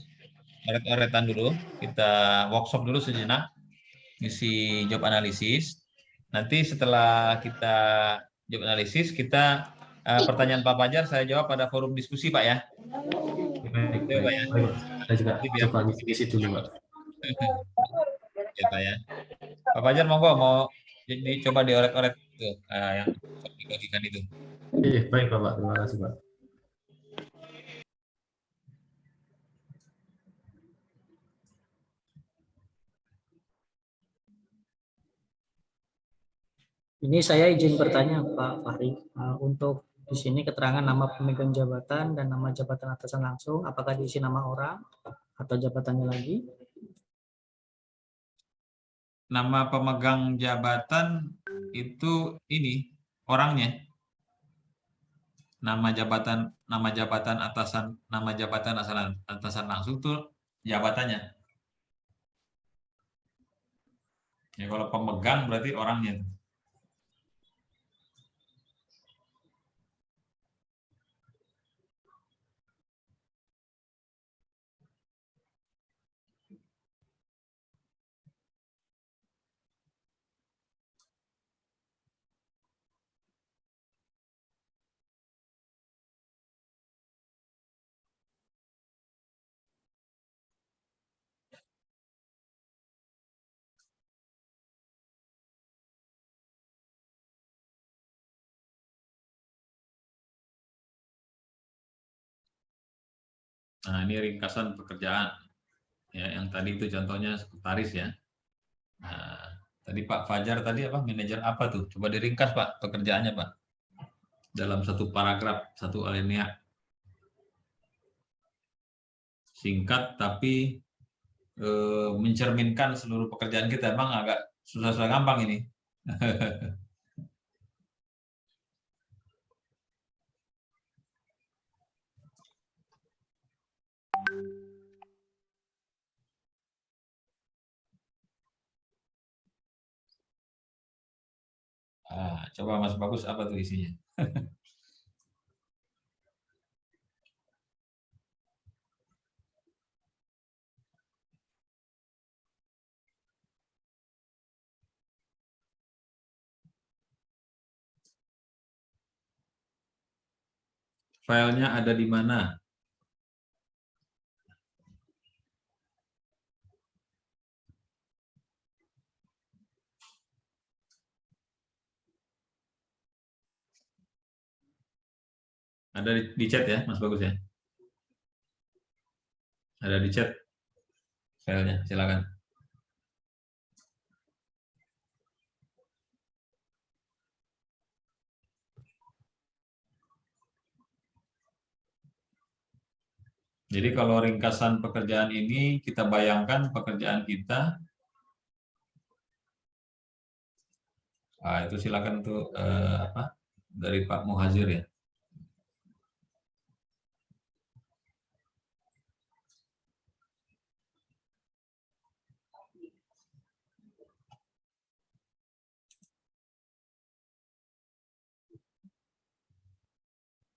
Oret-oretan dulu. Kita workshop dulu sejenak. Ngisi job analisis. Nanti setelah kita job analisis, kita pertanyaan Pak Fajar saya jawab pada forum diskusi Pak ya.
Baik,
Pak ya.
Saya juga coba ngisi dulu Pak.
Ya Pak ya. Pak Fajar monggo mau coba diorek-orek tuh yang dibagikan itu.
Iya, baik Bapak, terima kasih Pak.
Ini saya izin bertanya Pak Fahri, untuk di sini keterangan nama pemegang jabatan dan nama jabatan atasan langsung, apakah diisi nama orang atau jabatannya lagi?
Nama pemegang jabatan itu ini orangnya. Nama jabatan atasan langsung tuh jabatannya. Ya kalau pemegang berarti orangnya. Nah, ini ringkasan pekerjaan. Ya, yang tadi itu contohnya sekretaris ya. Nah, tadi Pak Fajar tadi apa? Manajer apa tuh? Coba diringkas Pak pekerjaannya Pak. Dalam satu paragraf, satu alinea. Singkat tapi mencerminkan seluruh pekerjaan kita. Emang agak susah-susah gampang ini. Coba Mas Bagus, apa tuh isinya? Filenya ada di mana? Ada di chat ya, Mas Bagus ya? Ada di chat filenya, silakan. Jadi kalau ringkasan pekerjaan ini kita bayangkan pekerjaan kita, itu silakan tuh dari Pak Muhazir ya.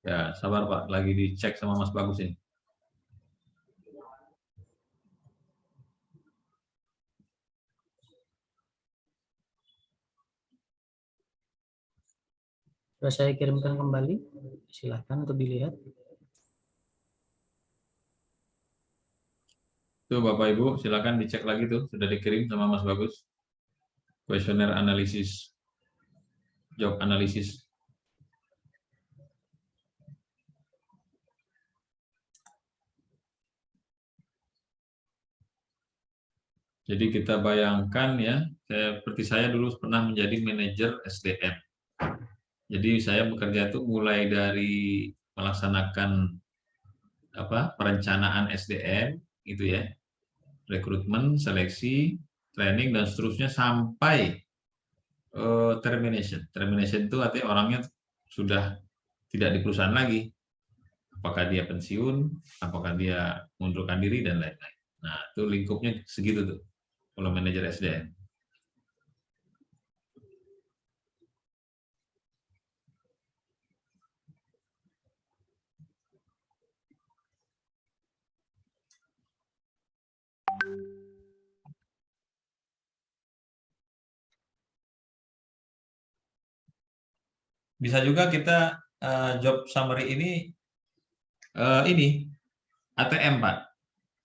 Ya, sabar Pak, lagi dicek sama Mas Bagus ini.
Sudah saya kirimkan kembali, silahkan untuk dilihat.
Tuh Bapak Ibu, silakan dicek lagi tuh, sudah dikirim sama Mas Bagus. Kuesioner analisis, job analisis. Jadi kita bayangkan ya, seperti saya dulu pernah menjadi manajer SDM. Jadi saya bekerja itu mulai dari melaksanakan perencanaan SDM gitu ya, rekrutmen, seleksi, training dan seterusnya sampai termination. Termination itu artinya orangnya sudah tidak di perusahaan lagi. Apakah dia pensiun, apakah dia mengundurkan diri dan lain-lain. Nah, itu lingkupnya segitu tuh kalau manajer SDM. Bisa juga kita job summary ini ATM Pak,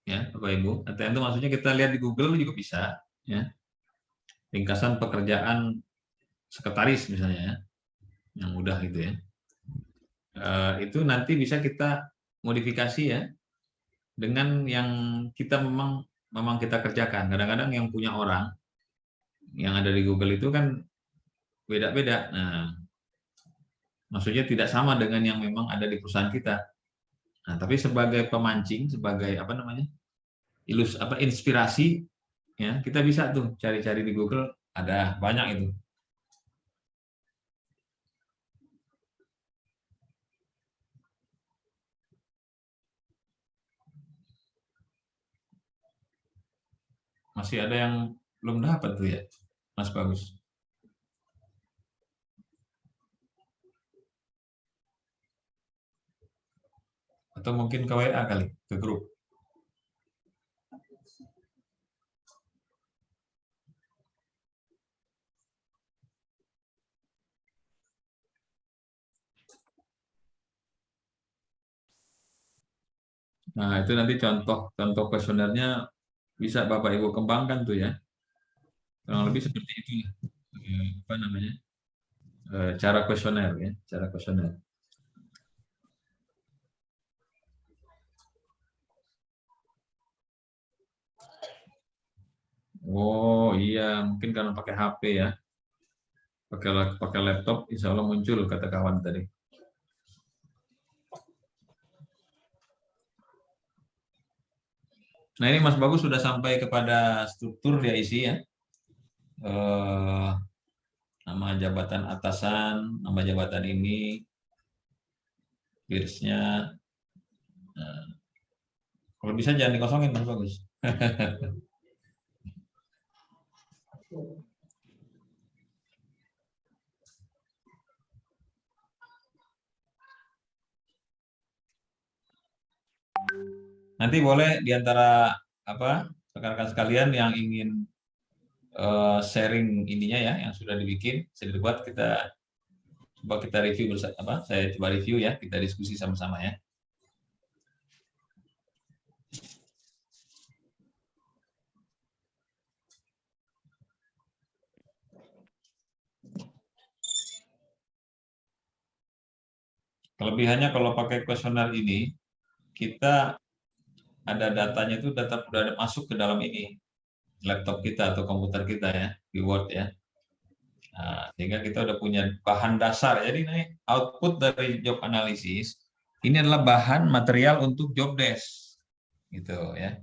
ya Bapak Ibu. ATM itu maksudnya kita lihat di Google juga bisa, ya. Ringkasan pekerjaan sekretaris misalnya, ya, yang mudah gitu ya. Itu nanti bisa kita modifikasi ya dengan yang kita memang kita kerjakan. Kadang-kadang yang punya orang yang ada di Google itu kan beda-beda. Nah, maksudnya tidak sama dengan yang memang ada di perusahaan kita. Nah, tapi sebagai pemancing, sebagai inspirasi, ya kita bisa tuh cari-cari di Google, ada banyak itu. Masih ada yang belum dapat tuh ya, Mas Bagus. Atau mungkin ke WA kali, ke grup. Nah, itu nanti contoh kuesionernya bisa Bapak Ibu kembangkan tuh ya. Kurang lebih seperti itu ya. Cara kuesioner ya, cara kuesioner. Oh iya, mungkin karena pakai HP ya. Pakai laptop, insya Allah muncul kata kawan tadi. Nah ini Mas Bagus sudah sampai kepada struktur dia isi ya. Nama jabatan atasan, nama jabatan ini, birsnya. Nah, kalau bisa jangan dikosongin Mas Bagus. Nanti boleh diantara rekan-rekan sekalian yang ingin sharing ininya ya, yang sudah dibikin, sudah dibuat, kita coba kita review bersama. Saya coba review ya, kita diskusi sama-sama ya. Kelebihannya kalau pakai kuesioner ini, kita ada datanya itu data udah masuk ke dalam ini laptop kita atau komputer kita ya, di Word ya. Nah, sehingga kita udah punya bahan dasar. Jadi ini output dari job analysis ini adalah bahan material untuk job desk, gitu ya.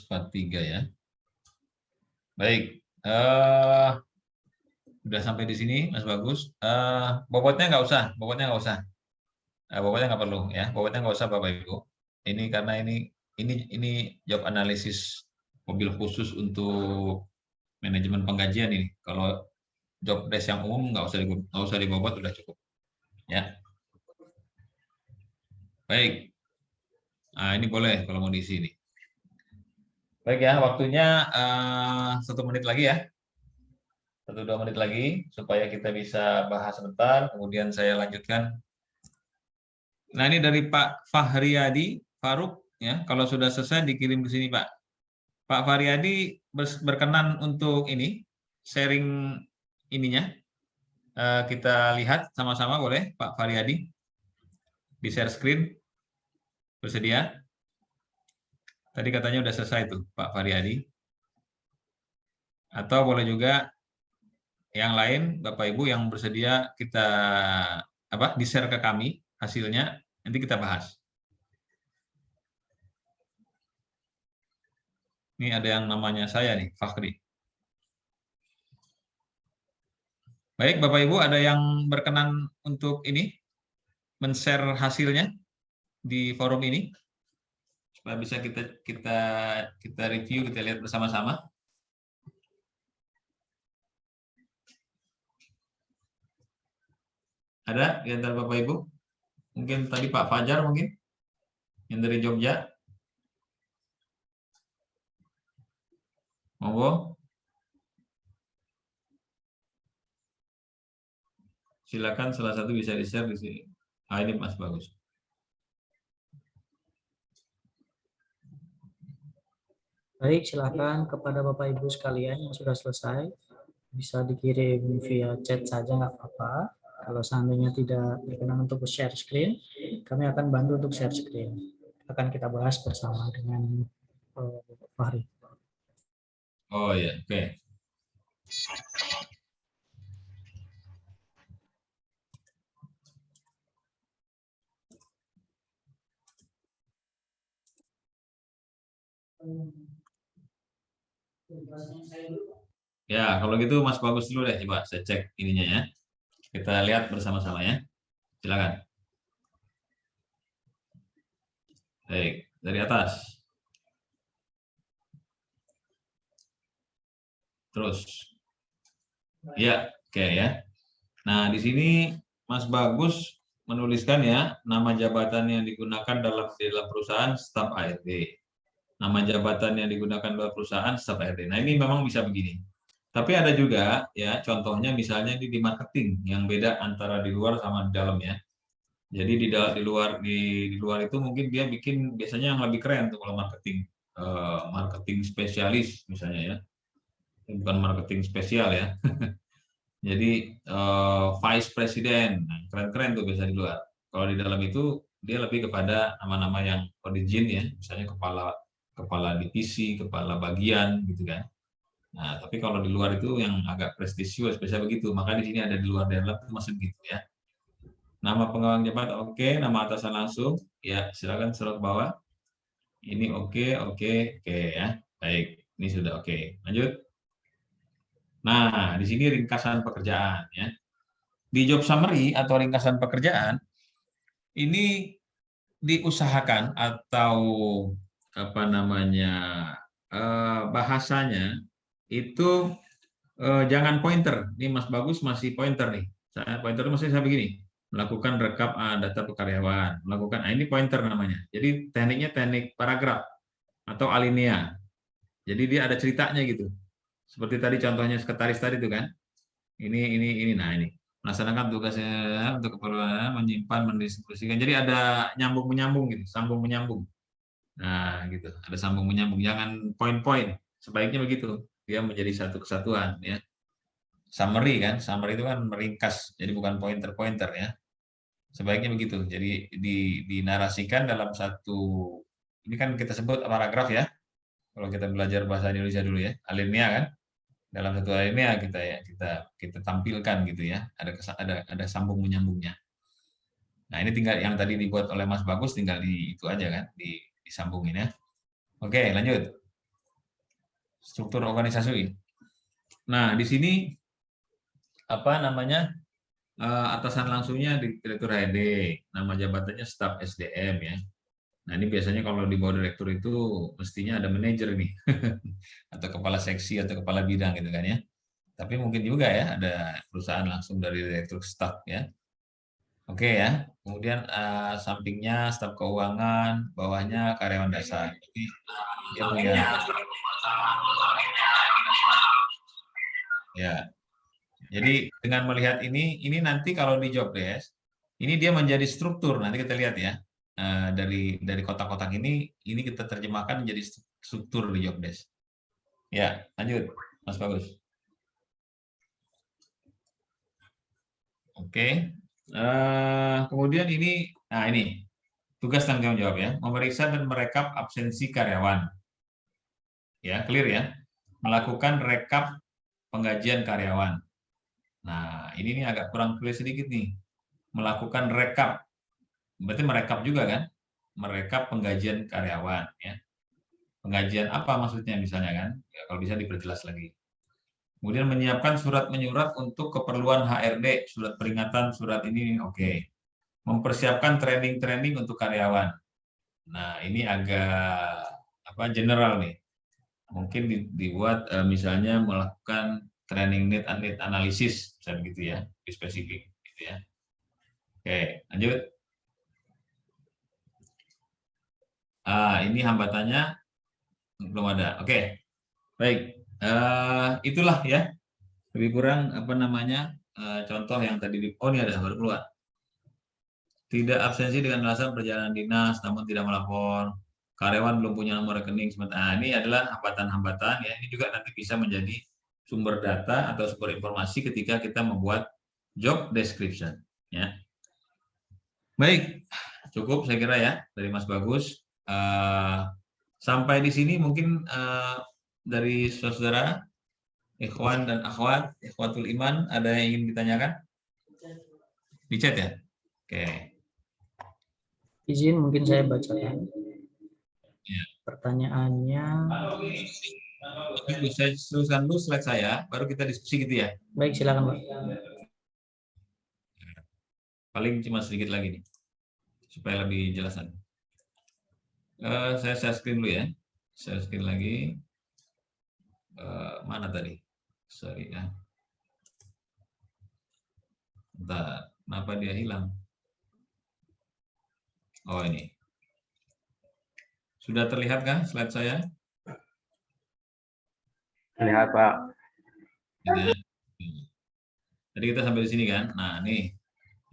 Part 3 ya. Baik, udah sampai di sini Mas Bagus. Bobotnya nggak usah, bobotnya nggak perlu ya, bobotnya nggak usah Bapak Ibu. Ini karena ini job analisis mobil khusus untuk manajemen penggajian ini. Kalau job desk yang umum nggak usah dibobot, udah cukup ya. Baik, nah ini boleh kalau mau diisi ini. Baik ya, waktunya 1 menit lagi ya. 1-2 menit lagi supaya kita bisa bahas sebentar, kemudian saya lanjutkan. Nah ini dari Pak Fahriyadi Faruk ya, kalau sudah selesai dikirim ke sini Pak. Pak Fahriyadi berkenan untuk ini sharing ininya. Kita lihat sama-sama boleh Pak Fahriyadi di share screen, bersedia? Tadi katanya udah selesai tuh Pak Fahriyadi. Atau boleh juga yang lain Bapak Ibu yang bersedia kita di-share ke kami hasilnya, nanti kita bahas. Ini ada yang namanya saya nih, Fakhri. Baik, Bapak Ibu ada yang berkenan untuk ini men-share hasilnya di forum ini supaya bisa kita review, kita lihat bersama-sama. Ada di antara Bapak Ibu? Mungkin tadi Pak Fajar mungkin yang dari Jogja. Monggo. Silakan salah satu bisa di-share di sini. Ah, ini Mas bagus.
Baik, silakan kepada Bapak Ibu sekalian yang sudah selesai. Bisa dikirim via chat saja, nggak apa-apa. Kalau seandainya tidak berkenan untuk share screen, kami akan bantu untuk share screen. Akan kita bahas bersama dengan Bapak Fahri.
Oh ya, oke. Ya, kalau gitu Mas Bagus dulu deh, coba saya cek ininya ya. Kita lihat bersama-sama ya. Silakan. Baik, dari atas. Terus. Ya, oke ya. Nah, di sini Mas Bagus menuliskan ya, nama jabatan yang digunakan dalam perusahaan staf ARD. Nama jabatan yang digunakan dalam perusahaan staf ARD. Nah, ini memang bisa begini. Tapi ada juga ya, contohnya misalnya di marketing yang beda antara di luar sama di dalam ya. Jadi di luar itu mungkin dia bikin biasanya yang lebih keren tuh kalau marketing, marketing spesialis misalnya ya, bukan marketing spesial ya. Jadi vice president, nah, keren-keren tuh biasa di luar. Kalau di dalam itu dia lebih kepada nama-nama yang origin ya, misalnya kepala divisi, kepala bagian gitu kan. Nah, tapi kalau di luar itu yang agak prestisius biasa begitu. Maka di sini ada di luar dan dalam itu masuk gitu ya. Nama pengawal jabatan oke, nama atasan langsung ya silakan serot bawah. Ini oke ya. Baik, ini sudah oke. Lanjut. Nah, di sini ringkasan pekerjaan ya. Di job summary atau ringkasan pekerjaan ini diusahakan atau apa namanya bahasanya itu jangan pointer. Ini Mas Bagus masih pointer nih. Saya pointer masih saya begini. Melakukan rekap data karyawan, melakukan ini pointer namanya. Jadi tekniknya teknik paragraf atau alinea. Jadi dia ada ceritanya gitu. Seperti tadi contohnya sekretaris tadi itu kan. Ini nah ini. Melaksanakan tugasnya untuk keperluan menyimpan, mendistribusikan. Jadi ada nyambung menyambung gitu, sambung menyambung. Nah, gitu. Ada sambung menyambung. Jangan poin-poin. Sebaiknya begitu. Dia menjadi satu kesatuan ya. Summary kan, summary itu kan meringkas, jadi bukan pointer-pointer ya. Sebaiknya begitu. Jadi dinarasikan dalam satu, ini kan kita sebut paragraf ya. Kalau kita belajar bahasa Indonesia dulu ya, alinea kan. Dalam satu alinea kita tampilkan gitu ya. Ada sambung menyambungnya. Nah, ini tinggal yang tadi dibuat oleh Mas Bagus tinggal itu aja kan, disambungin ya. Oke, lanjut. Struktur organisasi. Nah, di sini apa namanya? Atasan langsungnya di Direktur HRD, nama jabatannya staf SDM ya. Nah, ini biasanya kalau di bawah direktur itu mestinya ada manajer nih, atau kepala seksi atau kepala bidang gitu kan ya. Tapi mungkin juga ya ada perusahaan langsung dari direktur staf ya. Oke ya. Kemudian sampingnya staf keuangan, bawahnya karyawan dasar. Jadi dia punya ya. Jadi dengan melihat ini nanti kalau di job desk, ini dia menjadi struktur. Nanti kita lihat ya dari kotak-kotak ini kita terjemahkan menjadi struktur di job desk. Ya, lanjut, Mas Bagus. Oke. Kemudian ini tugas tanggung jawab ya, memeriksa dan merekap absensi karyawan. Ya, clear ya. Melakukan rekap penggajian karyawan. Nah, ini nih agak kurang clear sedikit nih. Melakukan rekap, berarti merekap juga kan? Merekap penggajian karyawan ya. Penggajian apa maksudnya misalnya kan? Ya, kalau bisa diperjelas lagi. Kemudian menyiapkan surat menyurat untuk keperluan HRD, surat peringatan, surat ini oke. Mempersiapkan training untuk karyawan. Nah, ini agak general nih. Mungkin dibuat misalnya melakukan training need analisis misalnya gitu ya, di spesifik gitu ya. Oke, lanjut. Ini hambatannya belum ada. Oke, baik. Itulah ya, lebih kurang apa namanya contoh yang tadi oh ini ada baru keluar. Tidak absensi dengan alasan perjalanan dinas, namun tidak melapor. Karyawan belum punya nomor rekening. Nah, ini adalah hambatan-hambatan ya. Ini juga nanti bisa menjadi sumber data atau sumber informasi ketika kita membuat job description. Ya. Baik, cukup saya kira ya dari Mas Bagus. Sampai di sini mungkin dari saudara, ikhwan dan akhwat, ikhwatul iman, ada yang ingin ditanyakan? Di chat ya? Oke.
Izin mungkin saya bacakan.
Ya.
Pertanyaannya.
Oke, saya teruskan dulu slide saya, baru kita diskusi gitu ya.
Baik, silakan Pak.
Paling cuma sedikit lagi nih, supaya lebih jelasan. Saya share screen dulu ya. Share screen lagi. Mana tadi? Sorry ya. Bentar, kenapa dia hilang? Oh ini. Sudah terlihat kan slide saya?
Lihat Pak.
Ya. Jadi kita sampai di sini kan. Nah nih,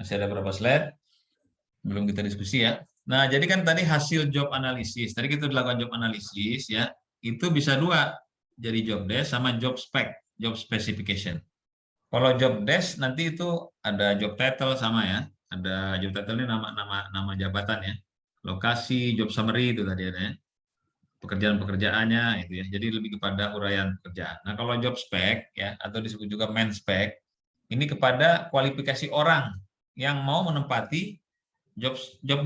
masih ada beberapa slide. Belum kita diskusi ya. Nah jadi kan tadi hasil job analisis. Tadi kita lakukan job analisis ya. Itu bisa dua. Jadi job desk sama job spec, job specification. Kalau job desk nanti itu ada job title sama ya. Ada job title ini nama jabatan ya. Lokasi, job summary itu tadi ada ya. Pekerjaan-pekerjaannya itu ya. Jadi lebih kepada uraian pekerjaan. Nah, kalau job spec ya atau disebut juga main spec ini kepada kualifikasi orang yang mau menempati job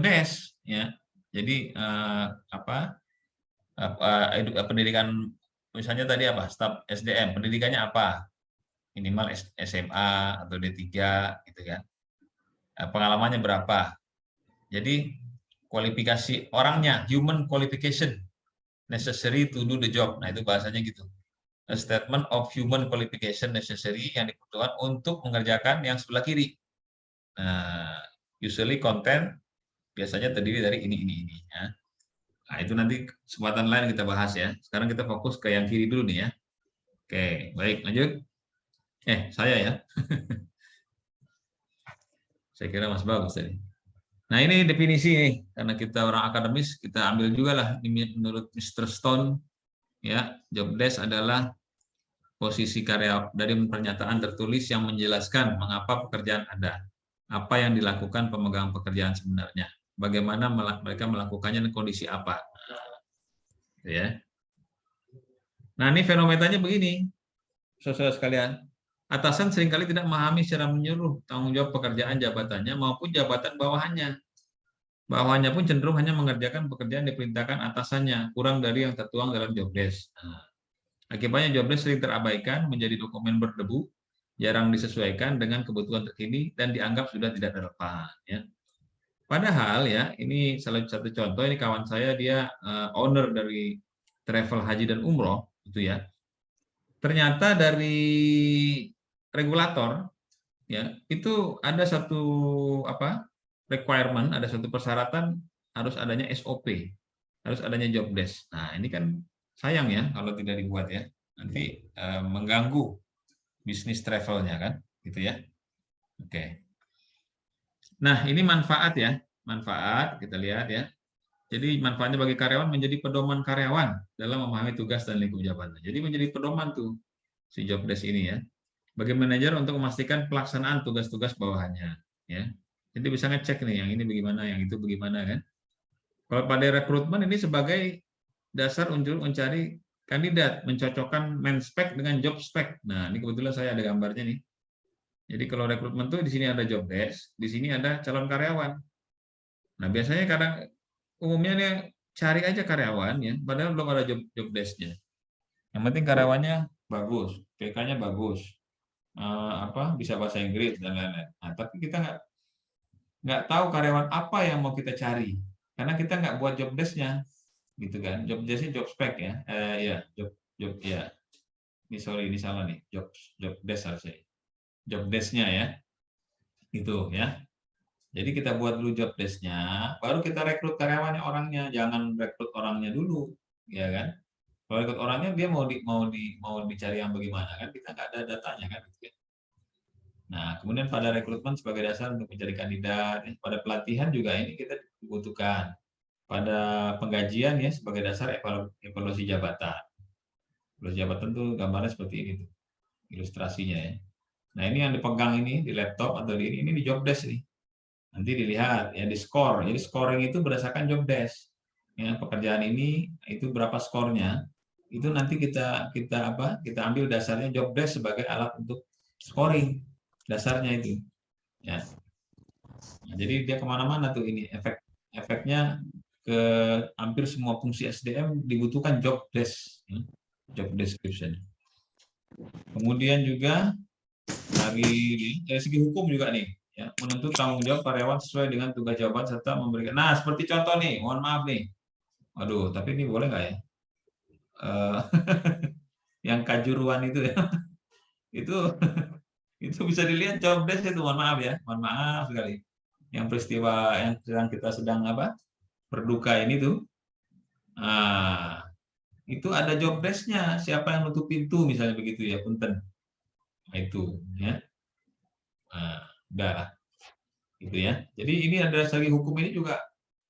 desk ya. Jadi pendidikan misalnya tadi apa? Staf SDM, pendidikannya apa? Minimal SMA atau D3 gitu kan. Pengalamannya berapa? Jadi kualifikasi orangnya, human qualification necessary to do the job. Nah, itu bahasanya gitu. A statement of human qualification necessary yang dibutuhkan untuk mengerjakan yang sebelah kiri. Nah, usually content biasanya terdiri dari ini ya. Nah, itu nanti kesempatan lain kita bahas ya. Sekarang kita fokus ke yang kiri dulu nih ya. Oke, baik, lanjut. Saya ya. Saya kira Mas Bagus tadi. Nah, ini definisi nih, karena kita orang akademis, kita ambil juga lah menurut Mr. Stone ya, job desk adalah posisi karya dari pernyataan tertulis yang menjelaskan mengapa pekerjaan ada, apa yang dilakukan pemegang pekerjaan sebenarnya, bagaimana mereka melakukannya dan kondisi apa. Ya. Nah, ini fenomenanya begini, saudara sekalian. Atasan seringkali tidak memahami secara menyeluruh tanggung jawab pekerjaan jabatannya maupun jabatan bawahannya. Bawahannya pun cenderung hanya mengerjakan pekerjaan diperintahkan atasannya, kurang dari yang tertuang dalam job desk. Akibatnya job desk sering terabaikan, menjadi dokumen berdebu, jarang disesuaikan dengan kebutuhan terkini, dan dianggap sudah tidak relevan. Ya. Padahal ya, ini salah satu contoh, ini kawan saya, dia owner dari travel haji dan umroh, gitu ya. Ternyata dari regulator, ya itu ada satu requirement, ada satu persyaratan harus adanya SOP, harus adanya job desk. Nah ini kan sayang ya kalau tidak dibuat ya, nanti mengganggu bisnis travelnya kan, gitu ya. Oke. Nah ini manfaat ya, manfaat kita lihat ya. Jadi manfaatnya bagi karyawan menjadi pedoman karyawan dalam memahami tugas dan lingkup jabatan. Jadi menjadi pedoman tuh si job desk ini ya. Bagi manajer untuk memastikan pelaksanaan tugas-tugas bawahannya ya. Jadi bisa ngecek nih yang ini bagaimana, yang itu bagaimana kan. Kalau pada rekrutmen ini sebagai dasar untuk mencari kandidat, mencocokkan main spec dengan job spec. Nah, ini kebetulan saya ada gambarnya nih. Jadi kalau rekrutmen tuh di sini ada job desk, di sini ada calon karyawan. Nah, biasanya kadang umumnya nih cari aja karyawan ya, padahal belum ada job desk-nya. Yang penting karyawannya bagus, PK-nya bagus. Bisa bahasa Inggris dan lain-lain. Nah, tapi kita nggak tahu karyawan apa yang mau kita cari karena kita nggak buat job desk-nya, gitu kan? Job desk-nya job spec ya, job ya. Ini salah nih, job desk harusnya. Job desk-nya ya, gitu ya. Jadi kita buat dulu job desk-nya, baru kita rekrut karyawannya orangnya, jangan rekrut orangnya dulu, ya kan? Kalau rekrut orangnya dia mau dicari yang bagaimana kan? Kita nggak ada datanya kan? Gitu ya. Nah, kemudian pada rekrutmen sebagai dasar untuk mencari kandidat, pada pelatihan juga ini kita butuhkan. Pada penggajian ya sebagai dasar evaluasi jabatan. Evaluasi jabatan tuh gambarnya seperti ini tuh, ilustrasinya ya. Nah, ini yang dipegang ini di laptop atau di ini di job desk nih. Nanti dilihat ya di skor. Jadi scoring itu berdasarkan job desk. Ya, pekerjaan ini itu berapa skornya? Itu nanti kita ambil dasarnya job desk sebagai alat untuk scoring dasarnya itu. Ya. Nah, jadi dia kemana-mana tuh ini efeknya ke hampir semua fungsi SDM dibutuhkan job desk, ya. Job description. Kemudian juga dari segi hukum juga nih. Ya, menuntut tanggung jawab karyawan sesuai dengan tugas jabatan serta memberikan. Nah, seperti contoh nih, mohon maaf nih. Waduh, tapi ini boleh nggak ya? Yang kajuruan itu ya, itu bisa dilihat job desk itu, mohon maaf ya, mohon maaf sekali. Yang peristiwa yang kita sedang berduka ini tuh, nah, itu ada job desk-nya, siapa yang nutup pintu misalnya begitu ya, punten. Nah, itu ya. Nah, udah. Gitu ya. Jadi ini ada segi hukum ini juga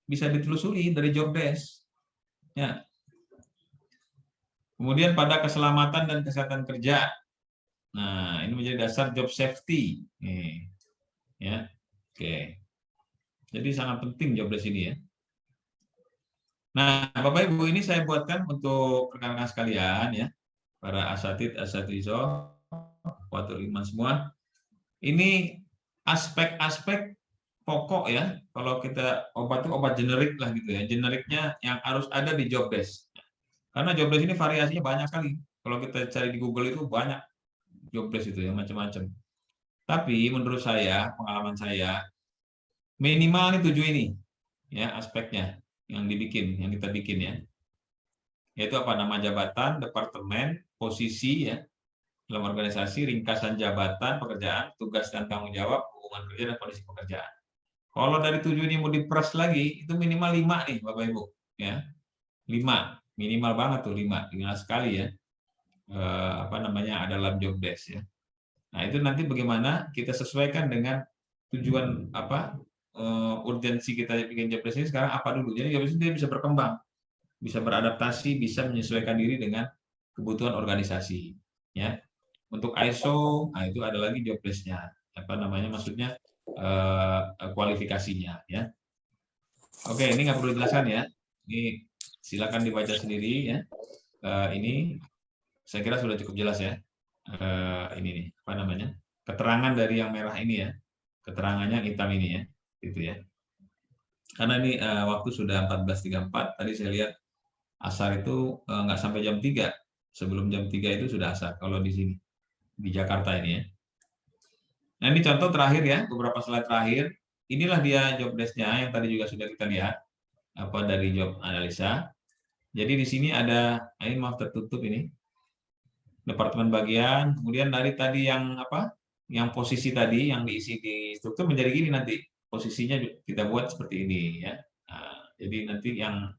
bisa ditelusuri dari job desk. Ya. Kemudian pada keselamatan dan kesehatan kerja. Nah, ini menjadi dasar job safety. Nih. Ya. Oke. Jadi sangat penting job desk ini ya. Nah, Bapak Ibu, ini saya buatkan untuk rekan-rekan sekalian ya. Para asatidzah, kuatul iman semua. Ini aspek-aspek pokok ya, kalau kita obat itu obat generik lah gitu ya, generiknya yang harus ada di job desk. Karena job desk ini variasinya banyak sekali. Kalau kita cari di Google itu banyak job desk itu ya, macam-macam. Tapi menurut saya, pengalaman saya, minimal ini 7 ini ya aspeknya yang kita bikin ya. Yaitu apa? Nama jabatan, departemen, posisi ya dalam organisasi, ringkasan jabatan, pekerjaan, tugas dan tanggung jawab, hubungan kerja dan kondisi pekerjaan. Kalau dari 7 ini mau diperas lagi, itu minimal 5 nih Bapak Ibu. Ya. 5, minimal banget tuh 5, tinggal sekali ya. Ada dalam job desk ya. Nah, itu nanti bagaimana kita sesuaikan dengan tujuan urgensi kita bikin job desk ini sekarang apa dulu. Jadi job desk ini bisa berkembang, bisa beradaptasi, bisa menyesuaikan diri dengan kebutuhan organisasi ya. Untuk ISO, nah itu ada lagi job desk-nya. Maksudnya kualifikasinya ya. Oke, ini nggak perlu dijelaskan ya. Ini silakan dibaca sendiri ya. Ini saya kira sudah cukup jelas ya. Ini nih keterangan dari yang merah ini ya. Keterangannya yang hitam ini ya, gitu ya. Karena ini waktu sudah 14.34. Tadi saya lihat asar itu nggak sampai jam 3. Sebelum jam 3 itu sudah asar. Kalau di sini di Jakarta ini ya. Nah, ini contoh terakhir ya, beberapa slide terakhir. Inilah dia job desk-nya yang tadi juga sudah kita lihat dari job analisa. Jadi di sini ada, ini maaf tertutup ini. Departemen bagian, kemudian dari tadi yang yang posisi tadi yang diisi di struktur menjadi gini nanti. Posisinya kita buat seperti ini ya. Nah, jadi nanti yang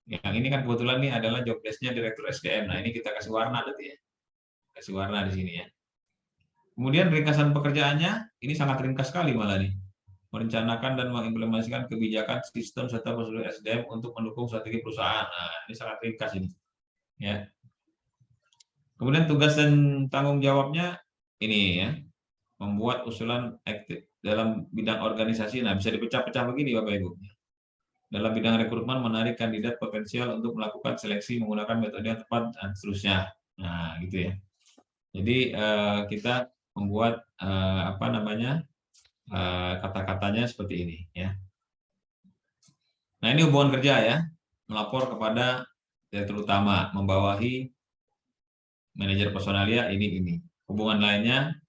ini kan kebetulan ini adalah job desk-nya Direktur SDM. Nah, ini kita kasih warna nanti ya. Kasih warna di sini ya. Kemudian ringkasan pekerjaannya, ini sangat ringkas sekali malah nih. Merencanakan dan mengimplementasikan kebijakan sistem serta prosedur SDM untuk mendukung strategi perusahaan. Nah, ini sangat ringkas ini. Ya. Kemudian tugas dan tanggung jawabnya ini ya. Membuat usulan aktif dalam bidang organisasi. Nah, bisa dipecah-pecah begini Bapak Ibu. Dalam bidang rekrutmen menarik kandidat potensial untuk melakukan seleksi menggunakan metode yang tepat dan seterusnya. Nah, gitu ya. Jadi kita membuat kata-katanya seperti ini ya. Nah, ini hubungan kerja ya, melapor kepada direktur utama, membawahi manajer personalia ini. Hubungan lainnya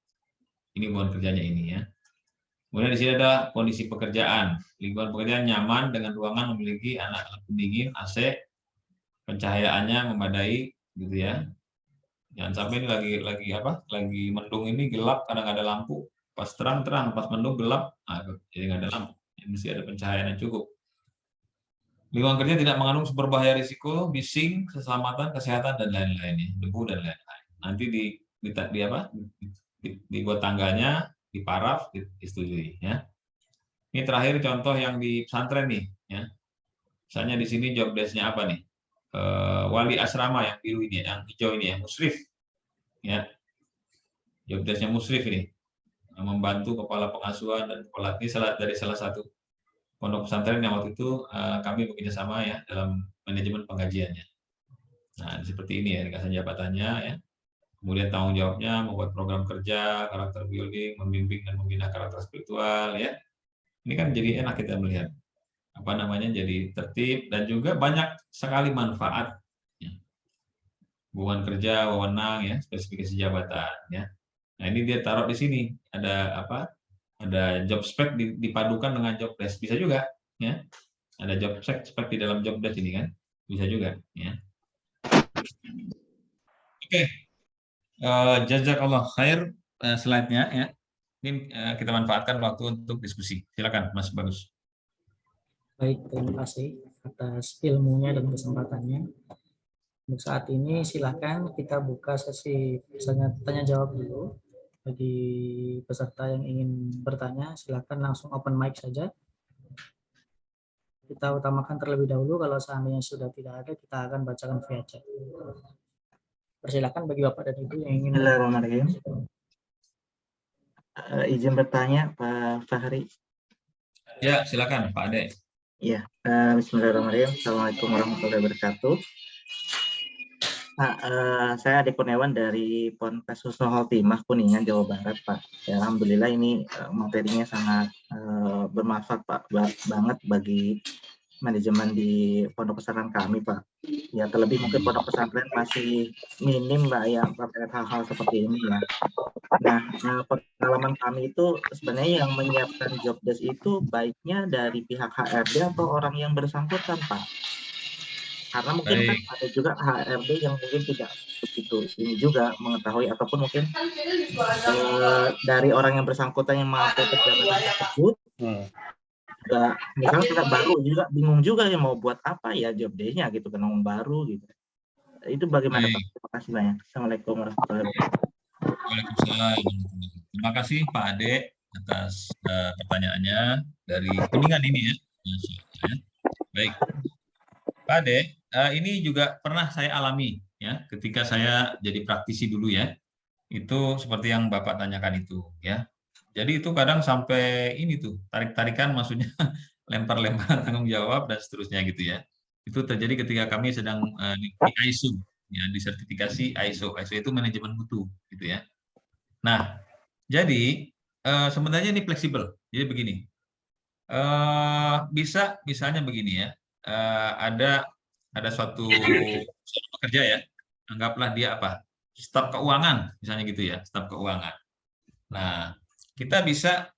ini hubungan kerjanya ini ya. Kemudian di sini ada kondisi pekerjaan, lingkungan pekerjaan nyaman dengan ruangan memiliki alat pendingin, AC, pencahayaannya memadai gitu ya. Jangan sampai ini lagi mendung ini gelap karena nggak ada lampu. Pas terang, pas mendung gelap, jadi nggak ada lampu. Mesti ada pencahayaan yang cukup. Lingkungan kerja tidak mengandung sumber bahaya risiko, bising, keselamatan, kesehatan, dan lain-lainnya, debu dan lain-lain. Nanti dibuat tangganya, diparaf, disetujui. Ya. Ini terakhir contoh yang di pesantren nih. Ya. Misalnya di sini job desk-nya apa nih? Wali asrama yang biru ini, yang hijau ini ya, musrif. Ya. Job desk-nya musrif ini. Membantu kepala pengasuhan dan kepala ini dari salah satu pondok pesantren yang waktu itu kami bekerja sama ya dalam manajemen penggajiannya. Nah, seperti ini ya dikasih jabatannya ya. Kemudian tanggung jawabnya membuat program kerja, karakter building, membimbing dan membina karakter spiritual ya. Ini kan jadi enak kita melihat apa namanya jadi tertib dan juga banyak sekali manfaat ya. Hubungan kerja, wewenang ya, spesifikasi jabatan ya. Nah, ini dia taruh di sini ada apa? Ada job spec dipadukan dengan job desk bisa juga ya. Ada job spec di dalam job desk ini kan. Bisa juga ya. Oke. Jazakallah khair slide-nya ya. Ini kita manfaatkan waktu untuk diskusi. Silakan Mas Bagus.
Baik, terima kasih atas ilmunya dan kesempatannya. Untuk saat ini silakan kita buka sesi tanya jawab dulu. Bagi peserta yang ingin bertanya, silakan langsung open mic saja. Kita utamakan terlebih dahulu, kalau seandainya sudah tidak ada, kita akan bacakan via chat. Persilakan bagi Bapak dan Ibu yang ingin.
Bismillahirrahmanirrahim. Izin bertanya, Pak Fahri.
Ya, silakan Pak Ade.
Ya, Bismillahirrahmanirrahim. Assalamualaikum warahmatullahi wabarakatuh. Pak, saya Ade Kurniawan dari Ponpes Husnul Khotimah Kuningan, Jawa Barat, Pak. Ya, alhamdulillah ini materinya sangat bermanfaat, Pak, banget bagi manajemen di pondok pesantren kami, Pak. Ya, terlebih mungkin pondok pesantren masih minim, Pak, ya, terkait hal-hal seperti ini ya. Nah, pengalaman kami itu sebenarnya yang menyiapkan job desk itu baiknya dari pihak HRD atau orang yang bersangkutan, Pak. Karena mungkin kan ada juga HRD yang mungkin tidak begitu ini juga mengetahui ataupun mungkin dari orang yang bersangkutan yang mampu kerjaan tersebut juga misalnya tidak baru juga bingung juga yang mau buat apa ya job desk-nya gitu kan baru gitu. Itu bagaimana Pak? Terima kasih banyak. Assalamualaikum warahmatullahi wabarakatuh.
Waalaikumsalam. Terima kasih Pak Ade atas pertanyaannya dari Kuningan ini ya. Baik. Pak Ade, ini juga pernah saya alami ya ketika saya jadi praktisi dulu ya. Itu seperti yang Bapak tanyakan itu ya. Jadi itu kadang sampai ini tuh tarik-tarikan maksudnya lempar-lempar tanggung jawab dan seterusnya gitu ya. Itu terjadi ketika kami sedang di ISO ya, di sertifikasi ISO. ISO itu manajemen mutu gitu ya. Nah, jadi sebenarnya ini fleksibel. Jadi begini. Bisa misalnya begini ya. Ada suatu pekerja ya, anggaplah dia apa, staf keuangan misalnya gitu ya, staf keuangan. Nah, kita bisa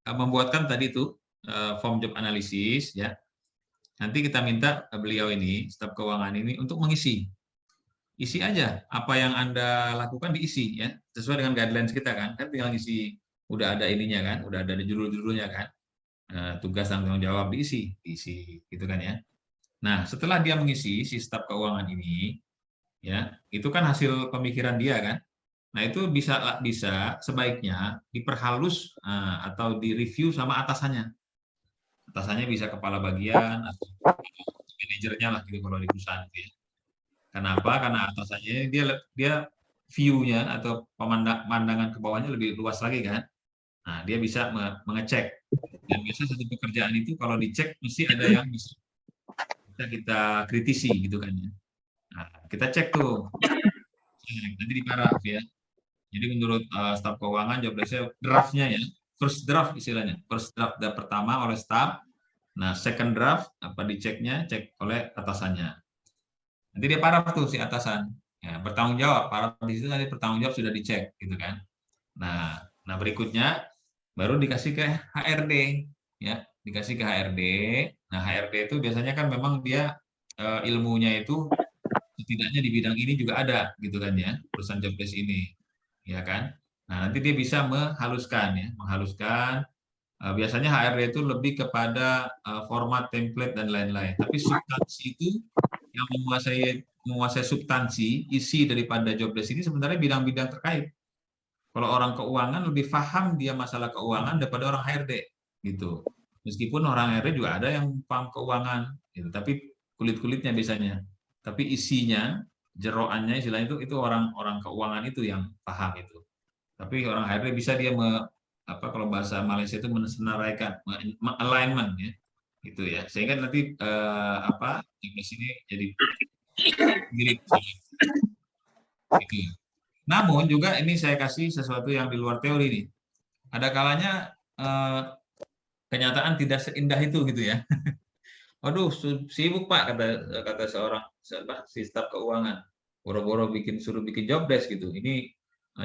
membuatkan tadi itu form job analisis ya. Nanti kita minta beliau ini, staf keuangan ini untuk mengisi. Isi aja apa yang Anda lakukan diisi ya, sesuai dengan guidelines kita kan tinggal ngisi, udah ada ininya kan, udah ada judul-judulnya kan. Tugas dan tanggung jawab diisi gitu kan ya. Nah, setelah dia mengisi si staf keuangan ini ya, itu kan hasil pemikiran dia kan. Nah, itu bisa sebaiknya diperhalus atau direview sama atasannya. Atasannya bisa kepala bagian atau manajernya lah gitu kalau di perusahaan gitu ya. Kenapa? Karena atasannya dia view-nya atau pemandangan ke bawahnya lebih luas lagi kan. Nah, dia bisa mengecek. Dan biasanya satu pekerjaan itu kalau dicek mesti ada yang bisa kita kritisi gitu kan ya. Nah, kita cek tuh. Nanti diparaf ya. Jadi menurut staf keuangan job desk-nya draft-nya ya. First draft istilahnya. First draft pertama oleh staf. Nah, second draft apa diceknya cek oleh atasannya. Nanti dia paraf tuh si atasan. Ya, bertanggung jawab. Paraf di situ nanti bertanggung jawab sudah dicek gitu kan. Nah berikutnya baru dikasih ke HRD ya, dikasih ke HRD. Nah, HRD itu biasanya kan memang dia ilmunya itu setidaknya di bidang ini juga ada gitu kan ya, perusahaan job desk ini ya kan. Nah, nanti dia bisa menghaluskan ya, menghaluskan. Biasanya HRD itu lebih kepada format, template dan lain-lain. Tapi substansi itu yang menguasai substansi, isi daripada job desk ini sebenarnya bidang-bidang terkait. Kalau orang keuangan lebih paham dia masalah keuangan daripada orang HRD gitu. Meskipun orang HRD juga ada yang paham keuangan gitu, tapi kulit-kulitnya biasanya. Tapi isinya, jeroannya istilahnya itu orang-orang keuangan itu yang paham itu. Tapi orang HRD bisa dia kalau bahasa Malaysia itu mensenaraikan, alignment ya. Gitu ya. Sehingga nanti di sini jadi mirip gitu. Namun juga ini saya kasih sesuatu yang di luar teori nih. Ada kalanya kenyataan tidak seindah itu gitu ya. Waduh, sibuk Pak kata seorang si staf keuangan. Boro-boro suruh bikin job desk gitu. Ini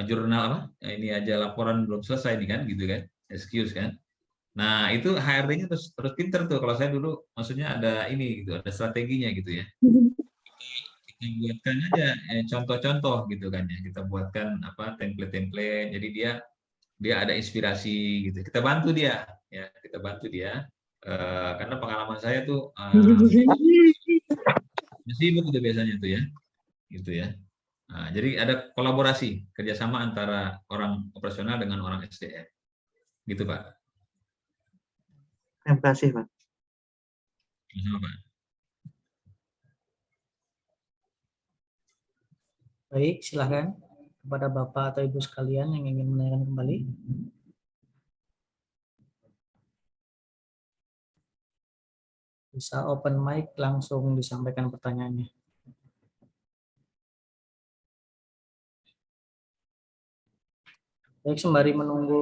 jurnal apa? Ini aja laporan belum selesai nih kan gitu kan. Excuse kan. Nah, itu HRD-nya terus pinter tuh. Kalau saya dulu maksudnya ada ini gitu, ada strateginya gitu ya. Kita buatkan aja contoh-contoh gitu kan ya. Kita buatkan template-template. Jadi dia ada inspirasi gitu. Kita bantu dia ya, kita bantu dia. Karena pengalaman saya tuh sibuk itu biasanya tuh ya. Gitu ya. Nah, jadi ada kolaborasi kerjasama antara orang operasional dengan orang SDM. Gitu Pak.
Terima kasih, Pak.
Sama, Pak.
Baik, silahkan kepada Bapak atau Ibu sekalian yang ingin menanyakan kembali. Bisa open mic langsung disampaikan pertanyaannya. Baik, sembari menunggu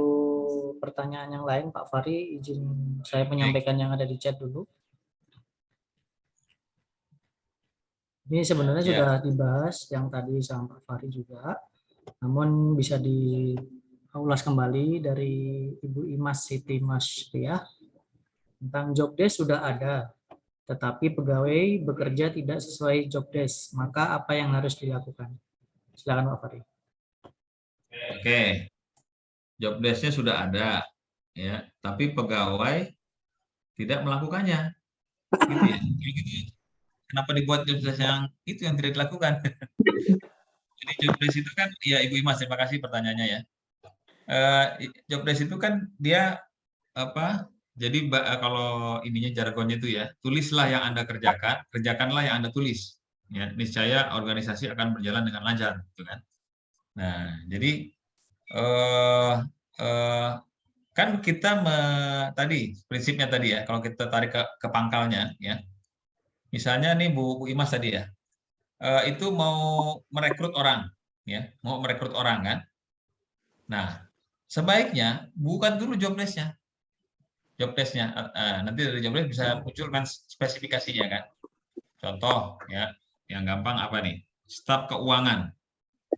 pertanyaan yang lain, Pak Fahri, izin saya menyampaikan yang ada di chat dulu. Ini sebenarnya sudah dibahas yang tadi sama Pak Fahri juga, namun bisa diulas kembali dari Ibu Imas Siti Masriah tentang job desk sudah ada, tetapi pegawai bekerja tidak sesuai job desk, maka apa yang harus dilakukan? Silakan Pak Fahri.
Oke, job desk-nya sudah ada, ya, tapi pegawai tidak melakukannya. Gitu ya. Gitu. Kenapa dibuat job desk yang itu yang tidak dilakukan? Jadi job desk itu kan, ya Ibu Imas, terima kasih pertanyaannya ya. Job desk itu kan dia jadi kalau ininya jargonnya itu ya, tulislah yang Anda kerjakan, kerjakanlah yang Anda tulis. Ya, niscaya organisasi akan berjalan dengan lancar, gitu kan. Nah, jadi kan kita tadi prinsipnya tadi ya, kalau kita tarik ke pangkalnya ya. Misalnya nih Bu Imas tadi ya, itu mau merekrut orang ya, mau merekrut orang kan. Nah, sebaiknya bukan dulu job desk-nya. Job desk-nya nanti dari job desk bisa muncul kan spesifikasinya kan. Contoh ya, yang gampang apa nih? Staf keuangan,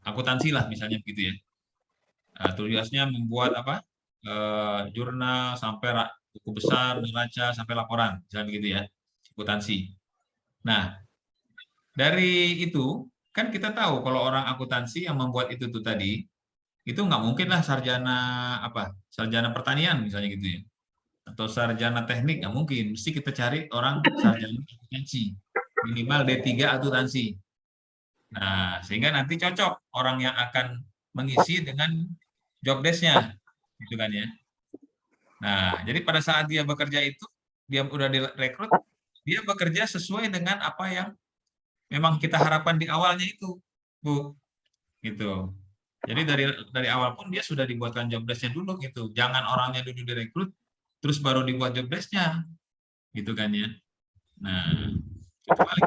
akuntansi lah misalnya gitu ya. Tugasnya membuat jurnal sampai buku besar, neraca sampai laporan, misalnya begitu ya, akuntansi. Nah, dari itu kan kita tahu kalau orang akuntansi yang membuat itu tuh tadi, itu nggak mungkin lah sarjana pertanian misalnya gitu ya, atau sarjana teknik nggak mungkin. Mesti kita cari orang sarjana akuntansi, minimal D3 akuntansi. Nah, sehingga nanti cocok orang yang akan mengisi dengan job desk-nya, gitu kan ya. Nah, jadi pada saat dia bekerja itu, dia udah direkrut, dia bekerja sesuai dengan apa yang memang kita harapkan di awalnya itu, Bu. Gitu. Jadi dari awal pun dia sudah dibuatkan job desk-nya dulu gitu. Jangan orangnya dulu direkrut, terus baru dibuat job desk-nya. Gitu kan ya. Nah, kecuali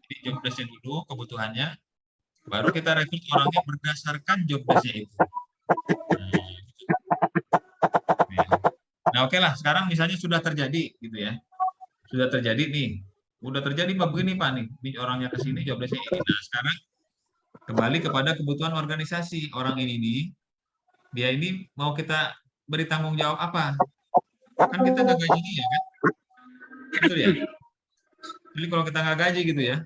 jadi job desk-nya dulu, kebutuhannya, baru kita rekrut orangnya berdasarkan job desk-nya itu. Nah, oke lah, sekarang misalnya sudah terjadi gitu ya. Sudah terjadi nih. Udah terjadi begini Pak nih. Ini orangnya ke sini, job desk-nya ini. Nah, sekarang kembali kepada kebutuhan organisasi. Orang ini nih, dia ini mau kita beri tanggung jawab apa? Kan kita nggak gaji dia kan? Betul ya? Jadi kalau kita nggak gaji gitu ya.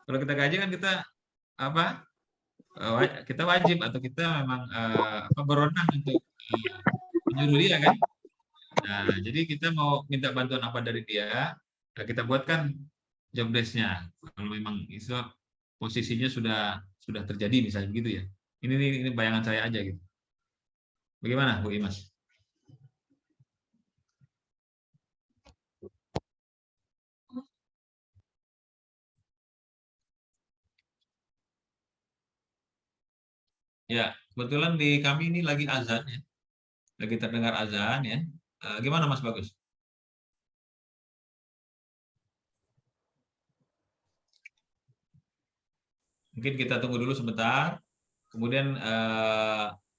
Kalau kita gaji kan kita kita wajib atau kita memang berwenang untuk menyuruh dia kan. Nah, jadi kita mau minta bantuan apa dari dia, kita buatkan job desk-nya. Kalau memang itu posisinya sudah terjadi misalnya begitu ya. Ini bayangan saya aja gitu. Bagaimana Bu Imas? Ya, kebetulan di kami ini lagi azan ya. Lagi terdengar azan ya. Gimana Mas Bagus? Mungkin kita tunggu dulu sebentar. Kemudian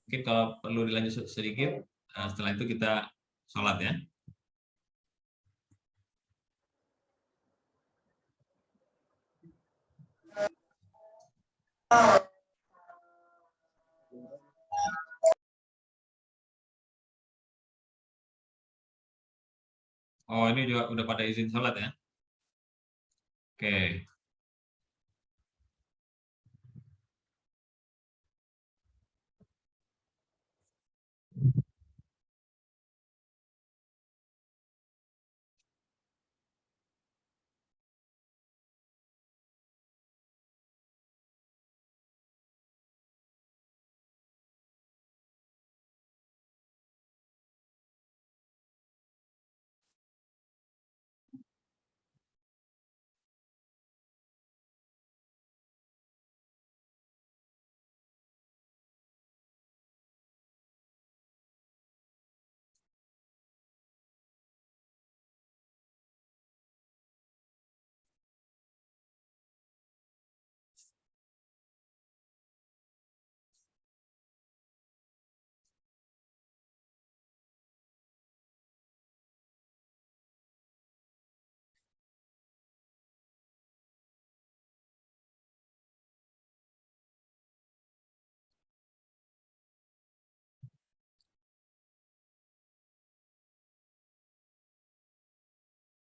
mungkin kalau perlu dilanjut sedikit, setelah itu kita sholat ya. Oh, ini juga udah pada izin sholat ya. Oke.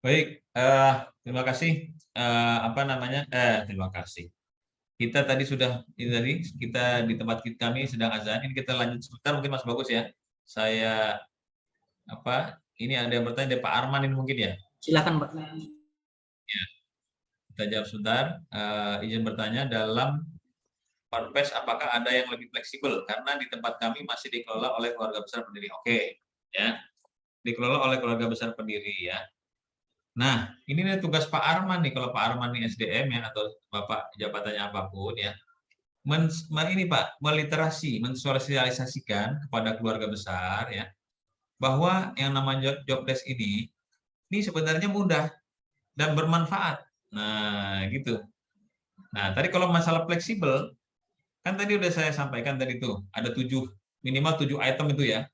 Baik, terima kasih. Terima kasih. Kita tadi kita di tempat kami sedang azan. Ini kita lanjut sebentar mungkin Mas Bagus ya. Saya ini ada yang bertanya dari Pak Arman ini mungkin ya.
Silakan Pak.
Ya, kita jawab sebentar. Izin bertanya, dalam Perpes apakah ada yang lebih fleksibel? Karena di tempat kami masih dikelola oleh keluarga besar pendiri. Oke, ya, dikelola oleh keluarga besar pendiri ya. Nah, ini nih tugas Pak Arman nih, kalau Pak Arman nih SDM ya, atau Bapak jabatannya apapun ya, ini Pak, meliterasi, mensosialisasikan kepada keluarga besar ya, bahwa yang namanya job desk ini sebenarnya mudah dan bermanfaat. Nah, gitu. Nah, tadi kalau masalah fleksibel, kan tadi udah saya sampaikan tadi tuh, ada minimal 7 item itu ya.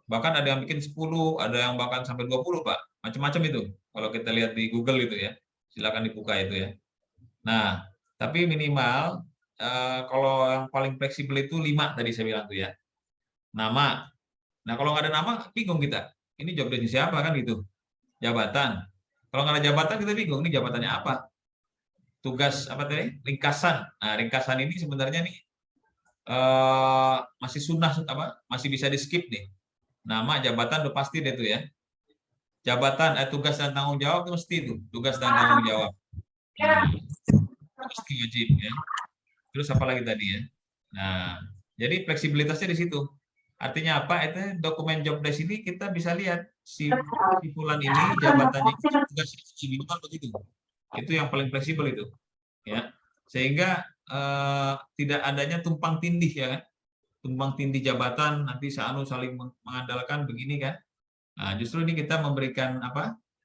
Bahkan ada yang bikin 10, ada yang bahkan sampai 20, Pak. Macam-macam itu. Kalau kita lihat di Google itu ya. Silakan dibuka itu ya. Nah, tapi minimal kalau yang paling fleksibel itu 5 tadi saya bilang tuh ya. Nama. Nah, kalau nggak ada nama, bingung kita. Ini job desk siapa kan gitu. Jabatan. Kalau nggak ada jabatan, kita bingung. Ini jabatannya apa? Tugas apa tadi? Ringkasan. Nah, ringkasan ini sebenarnya nih masih sunnah masih bisa di skip nih. Nama, jabatan udah pasti deh tuh ya. Jabatan, tugas dan tanggung jawab itu mesti itu. Tugas dan tanggung jawab. Pasti wajib ya. Terus apa lagi tadi ya? Nah, jadi fleksibilitasnya di situ. Artinya apa? Itu dokumen job desk ini kita bisa lihat si fulan ini jabatannya tugas minimal begitu. Itu yang paling fleksibel itu. Ya. Sehingga tidak adanya tumpang tindih ya kan. Tumpang tindih jabatan nanti saling mengandalkan begini kan. Nah, justru ini kita memberikan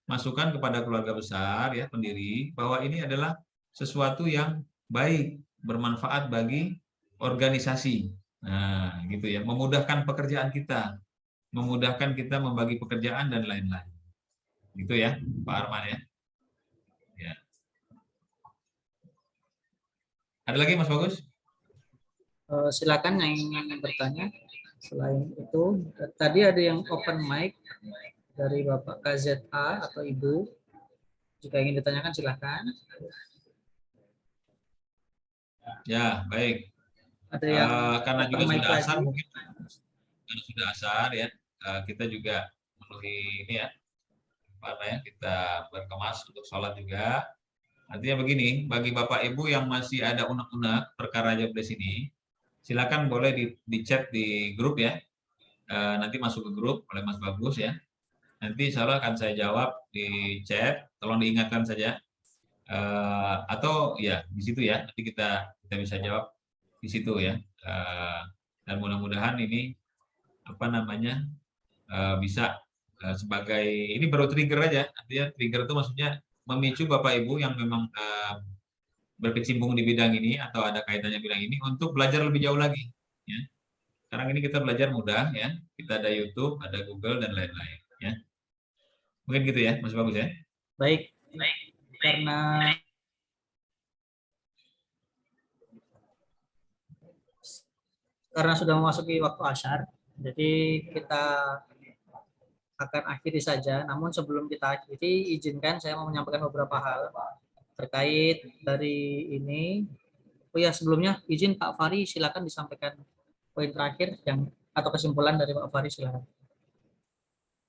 masukan kepada keluarga besar ya pendiri bahwa ini adalah sesuatu yang baik, bermanfaat bagi organisasi. Nah, gitu ya, memudahkan pekerjaan kita, memudahkan kita membagi pekerjaan dan lain-lain. Gitu ya, Pak Arman ya. Ya. Ada lagi Mas Bagus?
Silakan yang bertanya. Selain itu, tadi ada yang open mic dari Bapak KZA atau Ibu. Jika ingin ditanyakan, silakan.
Ya, baik.
Ada yang
Karena juga
open mic
sudah asar
lagi.
mungkin karena sudah asar ya, kita juga memenuhi ini ya, apa namanya, kita berkemas untuk sholat juga. Artinya begini, bagi Bapak Ibu yang masih ada unek-unek perkara jobdesk ini, silakan boleh di chat di grup ya. Nanti masuk ke grup oleh Mas Bagus ya. Nanti insya Allah akan saya jawab di chat. Tolong diingatkan saja. Atau ya di situ ya. Nanti kita bisa jawab di situ ya. Dan mudah-mudahan ini apa namanya bisa sebagai ini baru trigger aja. Artinya trigger itu maksudnya memicu Bapak Ibu yang memang berkecimpung di bidang ini atau ada kaitannya bidang ini untuk belajar lebih jauh lagi. Ya. Sekarang ini kita belajar mudah ya. Kita ada YouTube, ada Google dan lain-lain. Ya. Mungkin gitu ya, Mas Bagus ya.
Baik, karena sudah memasuki waktu asyar, jadi kita akan akhiri saja. Namun sebelum kita akhiri, izinkan saya mau menyampaikan beberapa hal terkait dari ini. Oh ya, sebelumnya izin Pak Fahri, silakan disampaikan poin terakhir yang atau kesimpulan dari Pak Fahri, silakan.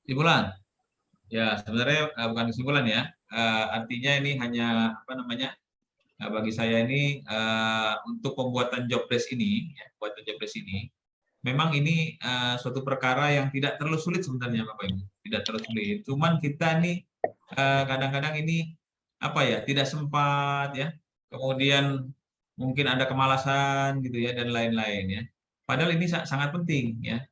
Kesimpulan? Ya, sebenarnya bukan kesimpulan ya. Artinya ini hanya apa namanya? Bagi saya ini untuk pembuatan jobdesk ini, ya, pembuatan jobdesk ini, memang ini suatu perkara yang tidak terlalu sulit sebenarnya Bapak Ibu, tidak terlalu sulit. Cuman kita nih kadang-kadang ini apa ya, tidak sempat ya. Kemudian mungkin ada kemalasan gitu ya dan lain-lain ya. Padahal ini sangat penting ya.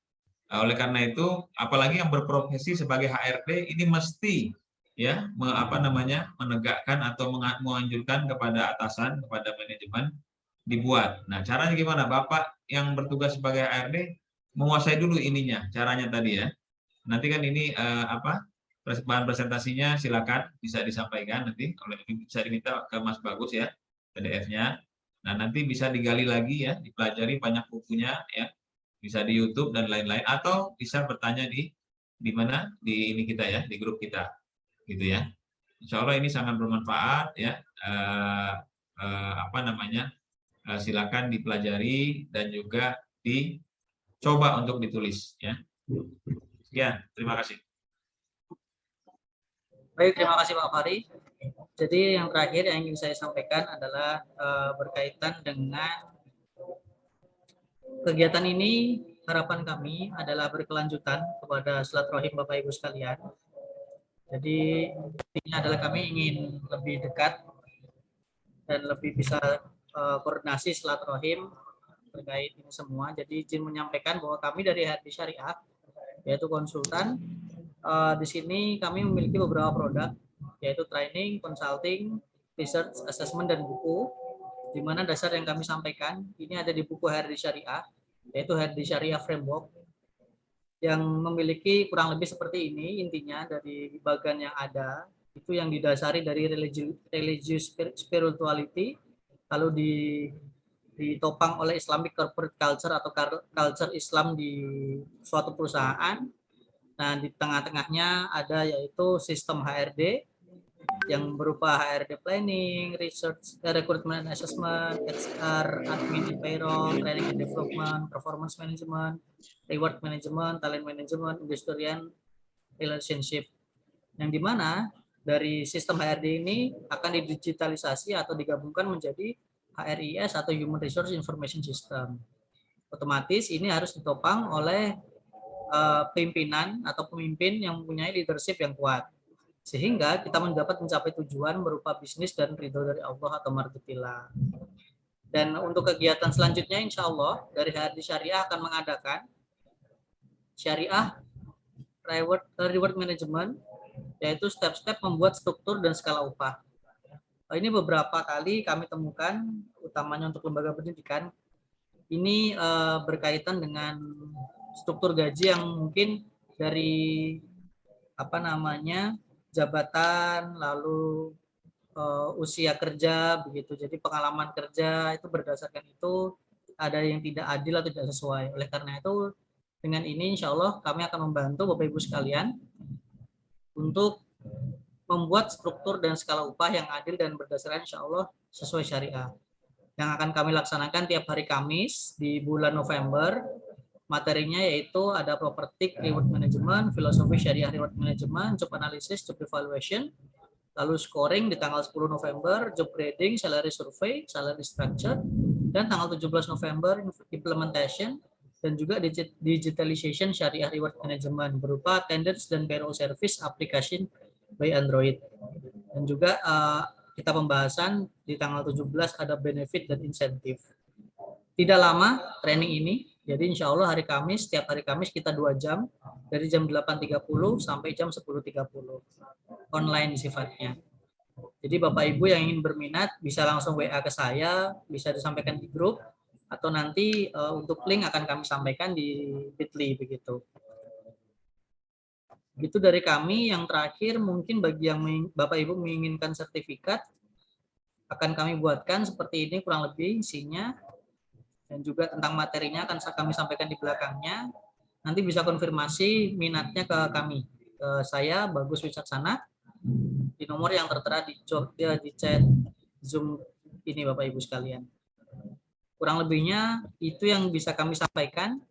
Oleh karena itu, apalagi yang berprofesi sebagai HRD ini mesti ya menegakkan atau menganjurkan kepada atasan, kepada manajemen dibuat. Nah, caranya gimana? Bapak yang bertugas sebagai HRD menguasai dulu ininya, caranya tadi ya. Nanti kan ini bahan presentasinya silakan bisa disampaikan nanti bisa diminta ke Mas Bagus ya PDF-nya. Nah, nanti bisa digali lagi ya, dipelajari banyak bukunya ya. Bisa di YouTube dan lain-lain atau bisa bertanya di mana di ini kita ya, di grup kita gitu ya. Insya Allah ini sangat bermanfaat ya. Silakan dipelajari dan juga dicoba untuk ditulis ya. Sekian, terima kasih.
Baik, terima kasih Pak Fahri. Jadi yang terakhir yang ingin saya sampaikan adalah berkaitan dengan kegiatan ini. Harapan kami adalah berkelanjutan kepada silaturahim Bapak Ibu sekalian. Jadi ini adalah kami ingin lebih dekat dan lebih bisa koordinasi silaturahim terkait ini semua. Jadi izin menyampaikan bahwa kami dari HRD Syariah, yaitu konsultan, di sini kami memiliki beberapa produk, yaitu training, consulting, research, assessment, dan buku. Di mana dasar yang kami sampaikan ini ada di buku HRD Syariah, yaitu HRD Syariah Framework, yang memiliki kurang lebih seperti ini intinya dari bagian yang ada, itu yang didasari dari religious spirituality, lalu ditopang oleh Islamic corporate culture atau culture Islam di suatu perusahaan. Nah, di tengah-tengahnya ada yaitu sistem HRD yang berupa HRD planning, research, recruitment and assessment, HR, admin and payroll, training and development, performance management, reward management, talent management, industrial relationship. Yang dimana dari sistem HRD ini akan didigitalisasi atau digabungkan menjadi HRIS atau Human Resource Information System. Otomatis ini harus ditopang oleh pimpinan atau pemimpin yang mempunyai leadership yang kuat, sehingga kita mencapai tujuan berupa bisnis dan ridho dari Allah atau marzuqillah. Dan untuk kegiatan selanjutnya insya Allah dari HRD Syariah akan mengadakan Syariah Reward Management, yaitu step-step membuat struktur dan skala upah. Ini beberapa kali kami temukan, utamanya untuk lembaga pendidikan, ini berkaitan dengan struktur gaji yang mungkin dari jabatan, lalu usia kerja begitu. Jadi pengalaman kerja itu berdasarkan itu ada yang tidak adil atau tidak sesuai. Oleh karena itu dengan ini insya Allah kami akan membantu Bapak Ibu sekalian untuk membuat struktur dan skala upah yang adil dan berdasarkan insya Allah sesuai syariah. yang akan kami laksanakan tiap hari Kamis di bulan November. Materinya yaitu ada property reward management, filosofi syariah reward management, job analysis, job evaluation, lalu scoring di tanggal 10 November, job grading, salary survey, salary structure, dan tanggal 17 November implementation, dan juga digitalization syariah reward management berupa attendance dan payroll service application by Android. Dan juga kita pembahasan di tanggal 17 ada benefit dan insentif. Tidak lama training ini, jadi insya Allah hari Kamis, setiap hari Kamis kita 2 jam, dari jam 8.30 sampai jam 10.30. Online sifatnya. Jadi Bapak Ibu yang ingin berminat bisa langsung WA ke saya, bisa disampaikan di grup, atau nanti untuk link akan kami sampaikan di Bitly begitu. Itu dari kami. Yang terakhir mungkin bagi yang Bapak Ibu menginginkan sertifikat, akan kami buatkan seperti ini kurang lebih isinya. Dan juga tentang materinya akan kami sampaikan di belakangnya. Nanti bisa konfirmasi minatnya ke kami. Ke saya, Bagus Wicaksana, di nomor yang tertera di chat Zoom ini Bapak Ibu sekalian. Kurang lebihnya itu yang bisa kami sampaikan.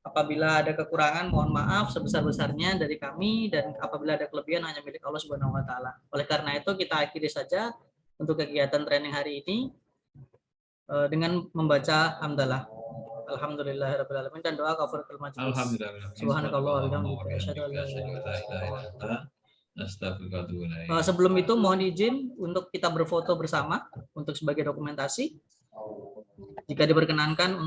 Apabila ada kekurangan mohon maaf sebesar-besarnya dari kami, dan apabila ada kelebihan hanya milik Allah Subhanahu wa taala. Oleh karena itu kita akhiri saja untuk kegiatan training hari ini dengan membaca hamdalah. Alhamdulillahirabbil alamin dan doa kafaratul majlis.
Alhamdulillah.
Subhanakallah wa bihamdika asyhadu an la ilaha illa anta.
Astagfirullahaladzim.
Sebelum itu mohon izin untuk kita berfoto bersama untuk sebagai dokumentasi. Jika diperkenankan